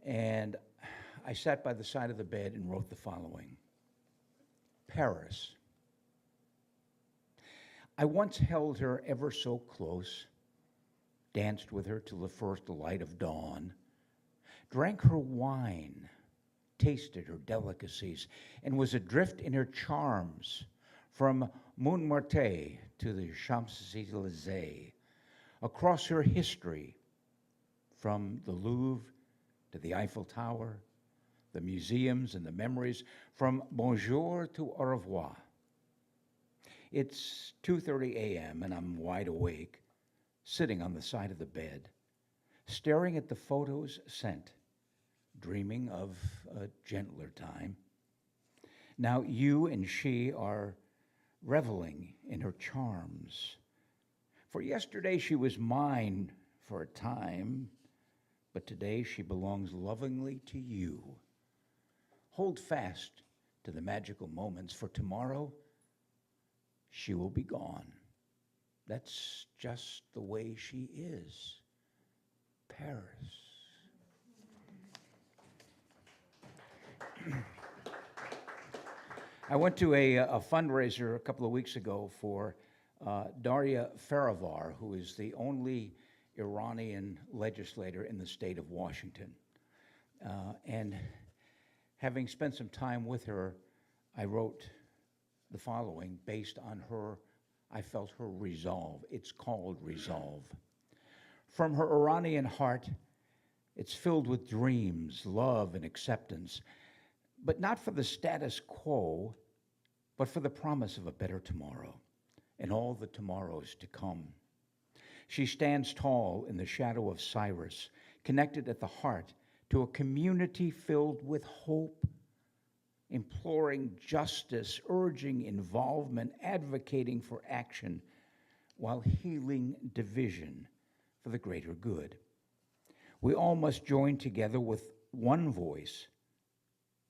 And I sat by the side of the bed and wrote the following. Paris. I once held her ever so close, danced with her till the first light of dawn, drank her wine, tasted her delicacies, and was adrift in her charms from Montmartre to the Champs-Élysées, across her history from the Louvre to the Eiffel Tower, the museums and the memories, from bonjour to au revoir. It's 2:30 a.m. and I'm wide awake, sitting on the side of the bed, staring at the photos sent, dreaming of a gentler time. Now you and she are reveling in her charms. For yesterday she was mine for a time, but today she belongs lovingly to you. Hold fast to the magical moments, for tomorrow she will be gone. That's just the way she is. Paris. I went to a fundraiser a couple of weeks ago for Daria Farivar, who is the only Iranian legislator in the state of Washington. And having spent some time with her, I wrote the following based on her, I felt her resolve. It's called Resolve. From her Iranian heart, it's filled with dreams, love, and acceptance, but not for the status quo, but for the promise of a better tomorrow and all the tomorrows to come. She stands tall in the shadow of Cyrus, connected at the heart to a community filled with hope, imploring justice, urging involvement, advocating for action, while healing division for the greater good. We all must join together with one voice,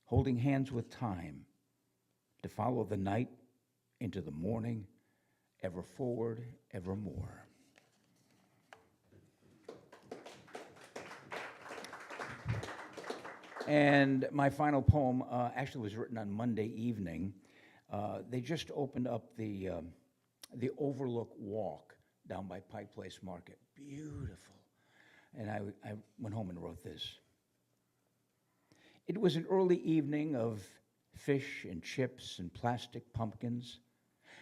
holding hands with time, to follow the night into the morning, ever forward, evermore. And my final poem actually was written on Monday evening. They just opened up the Overlook Walk down by Pike Place Market. Beautiful. And I went home and wrote this. It was an early evening of fish and chips and plastic pumpkins,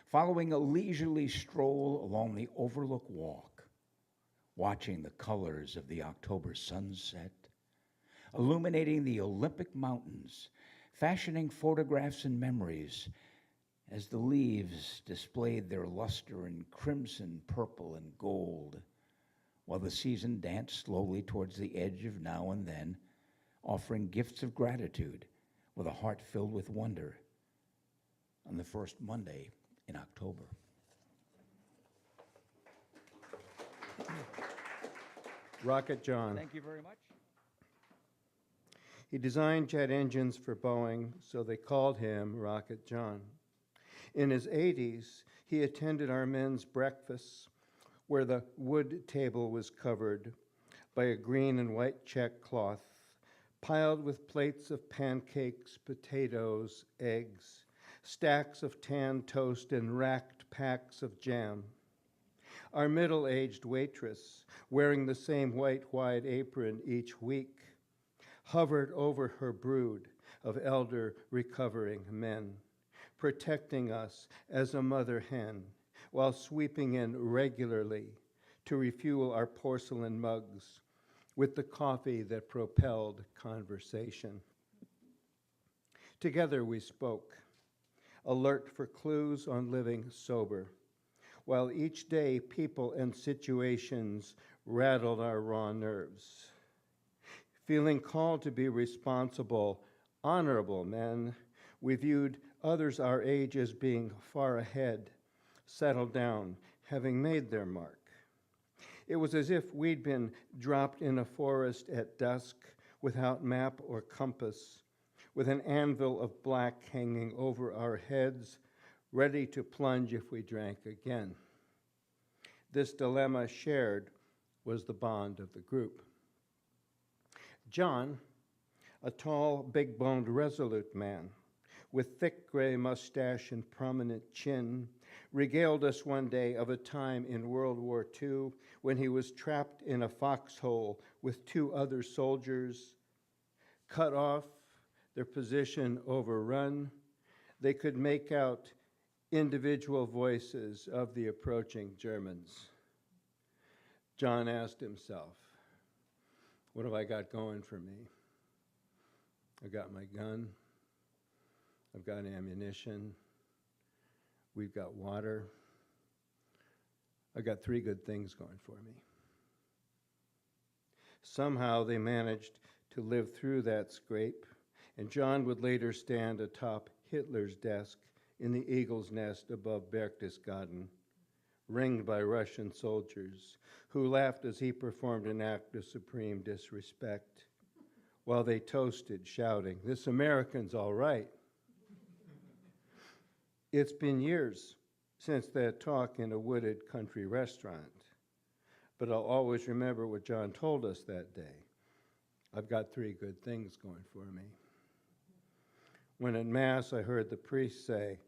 following a leisurely stroll along the Overlook Walk, watching the colors of the October sunset, illuminating the Olympic Mountains, fashioning photographs and memories as the leaves displayed their luster in crimson, purple, and gold, while the season danced slowly towards the edge of now and then, offering gifts of gratitude with a heart filled with wonder on the first Monday in October. Rocket John. Thank you very much. He designed jet engines for Boeing, so they called him Rocket John. In his 80s, he attended our men's breakfasts, where the wood table was covered by a green and white check cloth, piled with plates of pancakes, potatoes, eggs, stacks of tanned toast, and racked packs of jam. Our middle-aged waitress, wearing the same white wide apron each week, hovered over her brood of elder recovering men, protecting us as a mother hen, while sweeping in regularly to refuel our porcelain mugs with the coffee that propelled conversation. Together we spoke, alert for clues on living sober, while each day people and situations rattled our raw nerves. Feeling called to be responsible, honorable men, we viewed others our age as being far ahead, settled down, having made their mark. It was as if we'd been dropped in a forest at dusk without map or compass, with an anvil of black hanging over our heads, ready to plunge if we drank again. This dilemma shared was the bond of the group. John, a tall, big-boned, resolute man with thick gray mustache and prominent chin, regaled us one day of a time in World War II when he was trapped in a foxhole with two other soldiers, cut off, their position overrun. They could make out individual voices of the approaching Germans. John asked himself, what have I got going for me? I've got my gun. I've got ammunition. We've got water. I've got three good things going for me. Somehow they managed to live through that scrape, and John would later stand atop Hitler's desk in the Eagle's Nest above Berchtesgaden, ringed by Russian soldiers who laughed as he performed an act of supreme disrespect while they toasted, shouting, "This American's all right." It's been years since that talk in a wooded country restaurant, but I'll always remember what John told us that day. I've got three good things going for me. When at Mass I heard the priest say,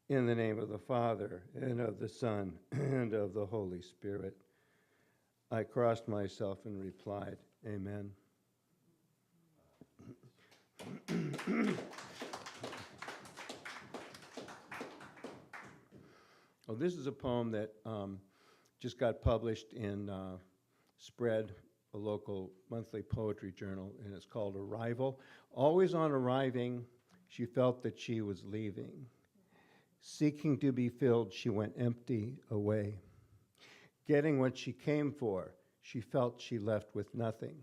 "In the name of the Father, and of the Son, and of the Holy Spirit," I crossed myself and replied, "Amen." Oh, this is a poem that just got published in Spread, a local monthly poetry journal, and it's called Arrival. Always on arriving, she felt that she was leaving. Seeking to be filled, she went empty away. Getting what she came for, she felt she left with nothing,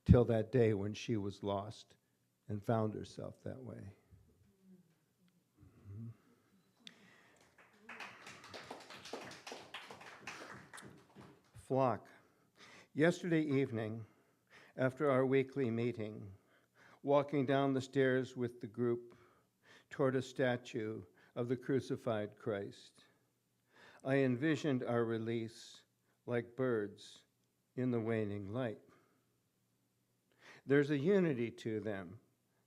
till that day when she was lost and found herself that way. Flock. Yesterday evening, after our weekly meeting, walking down the stairs with the group toward a statue of the crucified Christ, I envisioned our release like birds in the waning light. There's a unity to them,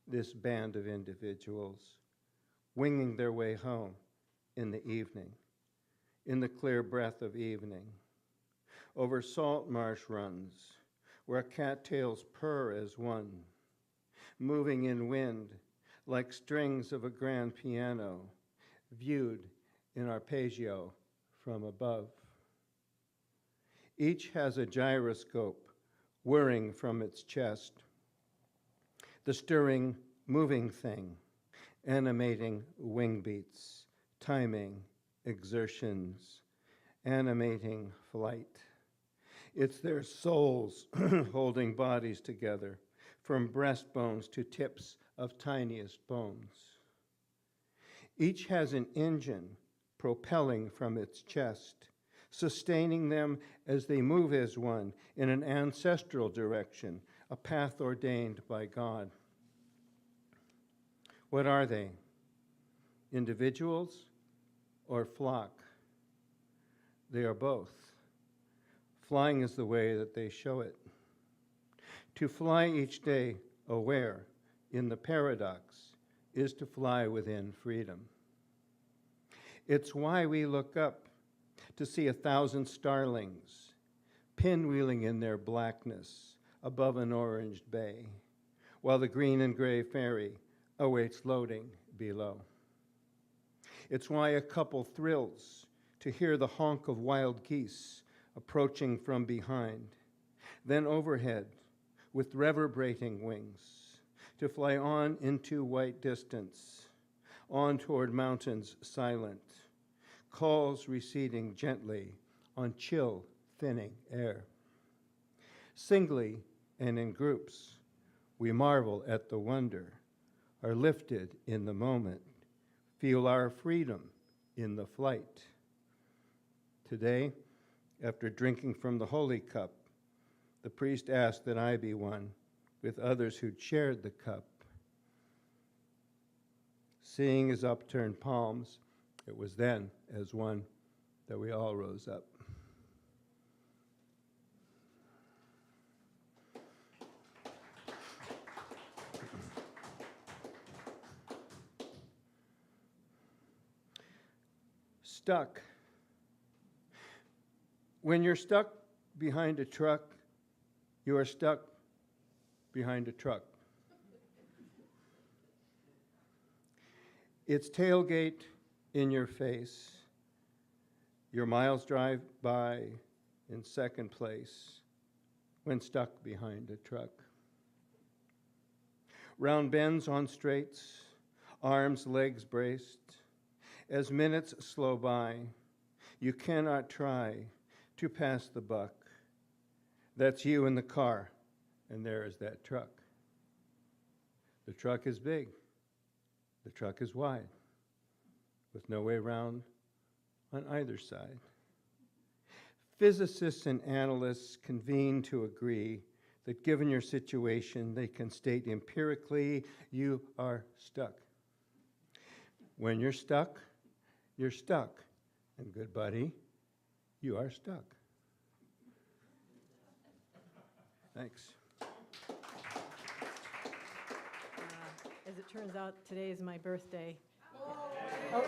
this band of individuals, winging their way home in the evening, in the clear breath of evening, over salt marsh runs, where cattails purr as one, moving in wind like strings of a grand piano, viewed in arpeggio from above. Each has a gyroscope whirring from its chest, the stirring, moving thing, animating wing beats, timing, exertions, animating flight. It's their souls holding bodies together, from breastbones to tips of tiniest bones. Each has an engine propelling from its chest, sustaining them as they move as one in an ancestral direction, a path ordained by God. What are they? Individuals or flock? They are both. Flying is the way that they show it. To fly each day aware in the paradox is to fly within freedom. It's why we look up to see 1,000 starlings pinwheeling in their blackness above an oranged bay, while the green and gray ferry awaits loading below. It's why a couple thrills to hear the honk of wild geese approaching from behind, then overhead with reverberating wings to fly on into white distance, on toward mountains silent, calls receding gently on chill, thinning air. Singly and in groups, we marvel at the wonder, are lifted in the moment, feel our freedom in the flight. Today, after drinking from the holy cup, the priest asked that I be one with others who'd shared the cup. Seeing his upturned palms, it was then, as one, that we all rose up. Stuck. When you're stuck behind a truck, you are stuck behind a truck. Its tailgate in your face. Your miles drive by in second place when stuck behind a truck. Round bends on straights, arms, legs braced. As minutes slow by, you cannot try to pass the buck. That's you in the car, and there is that truck. The truck is big. The truck is wide, with no way around on either side. Physicists and analysts convene to agree that given your situation, they can state empirically, you are stuck. When you're stuck, you're stuck. And good buddy, you are stuck. Thanks. As it turns out, today is my birthday. Oh,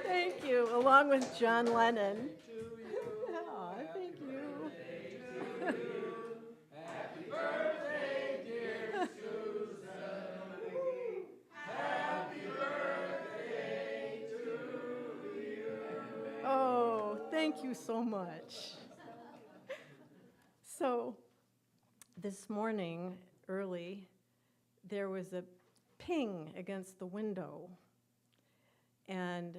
thank you, along with John Lennon. Aw, thank you. Oh, thank you so much. So, this morning, early, there was a ping against the window, and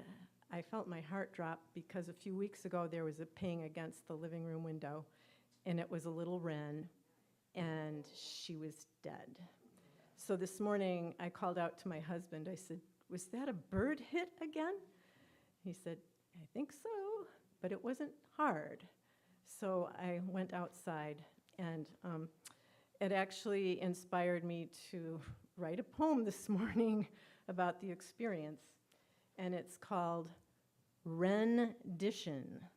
I felt my heart drop because a few weeks ago there was a ping against the living room window, and it was a little wren, and she was dead. So this morning I called out to my husband. I said, "Was that a bird hit again?" He said, "I think so, but it wasn't hard." So I went outside, and it actually inspired me to write a poem this morning about the experience, and it's called Rendition.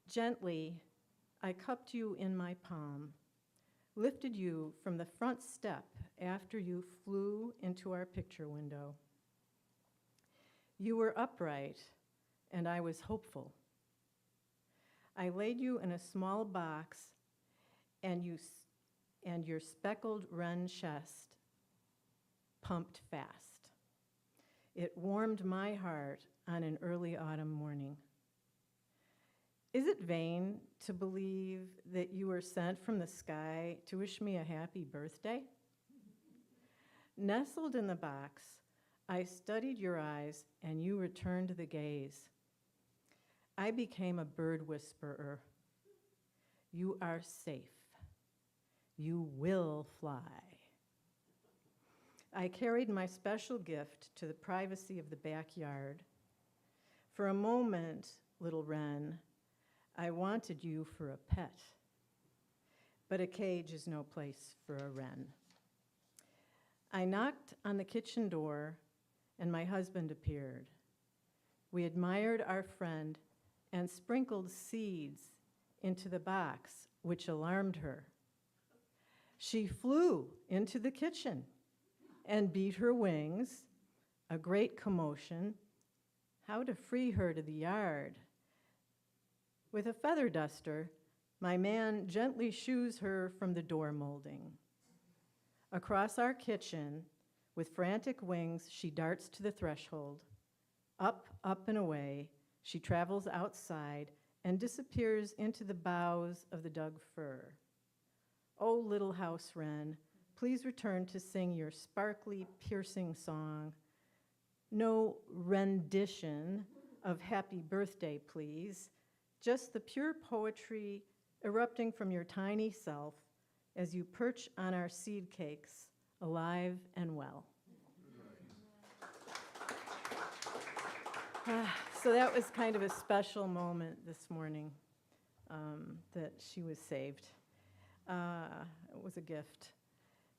Gently, I cupped you in my palm, lifted you from the front step after you flew into our picture window. You were upright, and I was hopeful. I laid you in a small box, and your speckled wren chest pumped fast. It warmed my heart on an early autumn morning. Is it vain to believe that you were sent from the sky to wish me a happy birthday? Nestled in the box, I studied your eyes, and you returned the gaze. I became a bird whisperer. You are safe. You will fly. I carried my special gift to the privacy of the backyard. For a moment, little wren, I wanted you for a pet, but a cage is no place for a wren. I knocked on the kitchen door, and my husband appeared. We admired our friend and sprinkled seeds into the box, which alarmed her. She flew into the kitchen and beat her wings, a great commotion. How to free her to the yard? With a feather duster, my man gently shoos her from the door molding. Across our kitchen, with frantic wings, she darts to the threshold. Up, up, and away, she travels outside and disappears into the boughs of the dug fir. Oh, little house wren, please return to sing your sparkly, piercing song. No rendition of happy birthday, please. Just the pure poetry erupting from your tiny self as you perch on our seed cakes, alive and well. So that was kind of a special moment this morning that she was saved. It was a gift.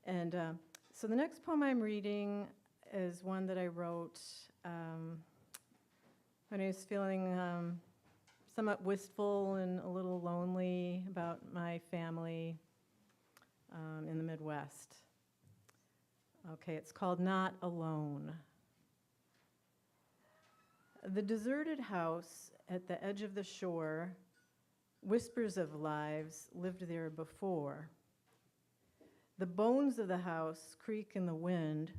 And so the next poem I'm reading is one that I wrote when I was feeling somewhat wistful and a little lonely about my family in the Midwest. Okay, it's called Not Alone. The deserted house at the edge of the shore, whispers of lives lived there before. The bones of the house creak in the wind,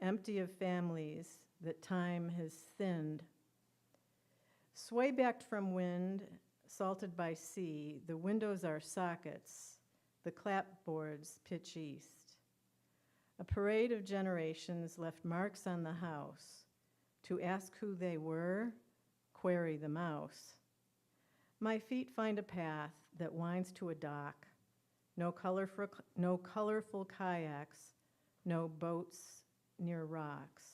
empty of families that time has thinned. Sway-backed from wind, salted by sea, the windows are sockets, the clapboards pitch east. A parade of generations left marks on the house. To ask who they were, query the mouse. My feet find a path that winds to a dock. No colorful kayaks, no boats near rocks.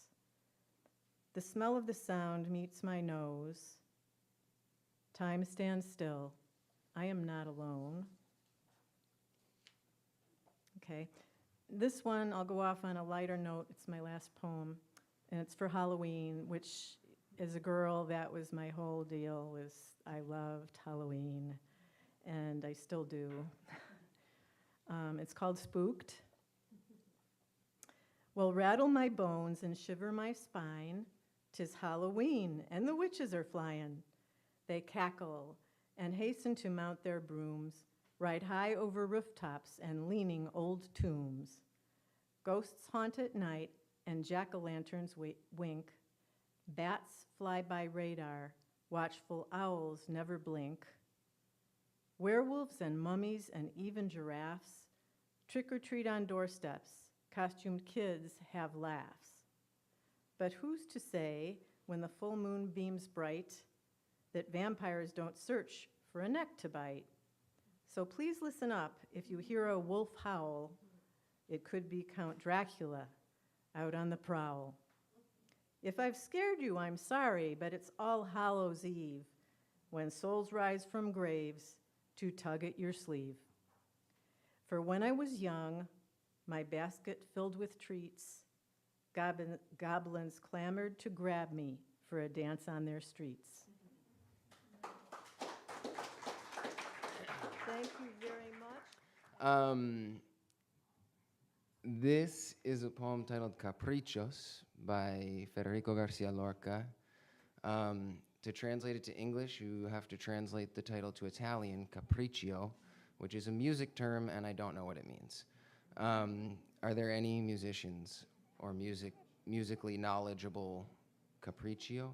The smell of the sound meets my nose. Time stands still. I am not alone. Okay. This one, I'll go off on a lighter note. It's my last poem, and it's for Halloween, which as a girl, that was my whole deal, was I loved Halloween, and I still do. It's called Spooked. Well, rattle my bones and shiver my spine. 'Tis Halloween, and the witches are flying. They cackle and hasten to mount their brooms, ride high over rooftops and leaning old tombs. Ghosts haunt at night, and jack-o'-lanterns wink. Bats fly by radar, watchful owls never blink. Werewolves and mummies and even giraffes trick or treat on doorsteps. Costumed kids have laughs. But who's to say, when the full moon beams bright, that vampires don't search for a neck to bite? So please listen up. If you hear a wolf howl, it could be Count Dracula out on the prowl. If I've scared you, I'm sorry, but it's All Hallows Eve, when souls rise from graves to tug at your sleeve. For when I was young, my basket filled with treats, goblins clamored to grab me for a dance on their streets. Thank you very much. This is a poem titled Caprichos by Federico Garcia Lorca. To translate it to English, you have to translate the title to Italian, capriccio, which is a music term, and I don't know what it means. Are there any musicians or musically knowledgeable capriccio?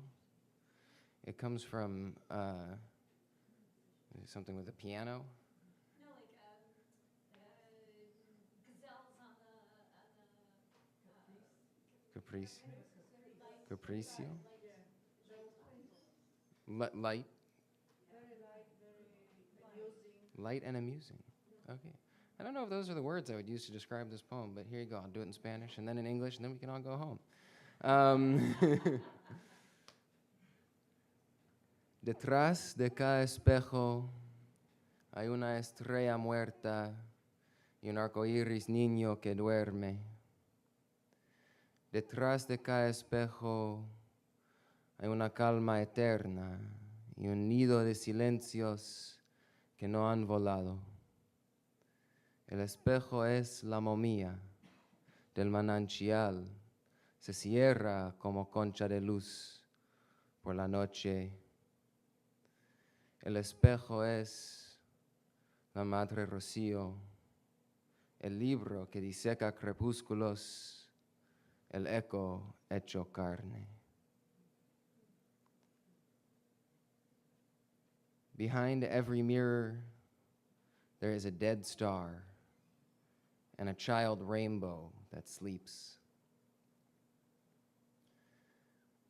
It comes from something with a piano. No, like gazelles on the Capriccio? Light? Light and amusing. Okay. I don't know if those are the words I would use to describe this poem, but here you go. I'll do it in Spanish and then in English, and then we can all go home. Detrás de cada espejo hay una estrella muerta y un arcoíris niño que duerme. Detrás de cada espejo hay una calma eterna y un nido de silencios que no han volado. El espejo es la momia del manantial, se cierra como concha de luz por la noche. El espejo es la madre rocío, el libro que diseca crepúsculos, el eco hecho carne. Behind every mirror, there is a dead star and a child rainbow that sleeps.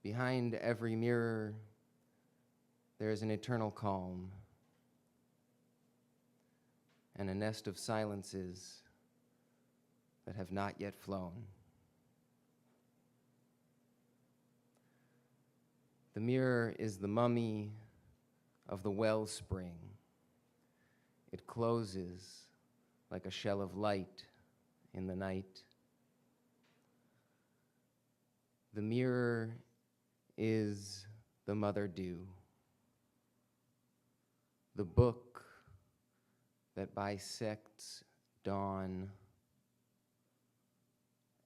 Behind every mirror, there is an eternal calm and a nest of silences that have not yet flown. The mirror is the mummy of the wellspring. It closes like a shell of light in the night. The mirror is the mother dew, the book that bisects dawn,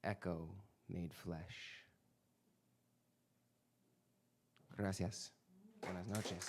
echo made flesh. Gracias. Buenas noches.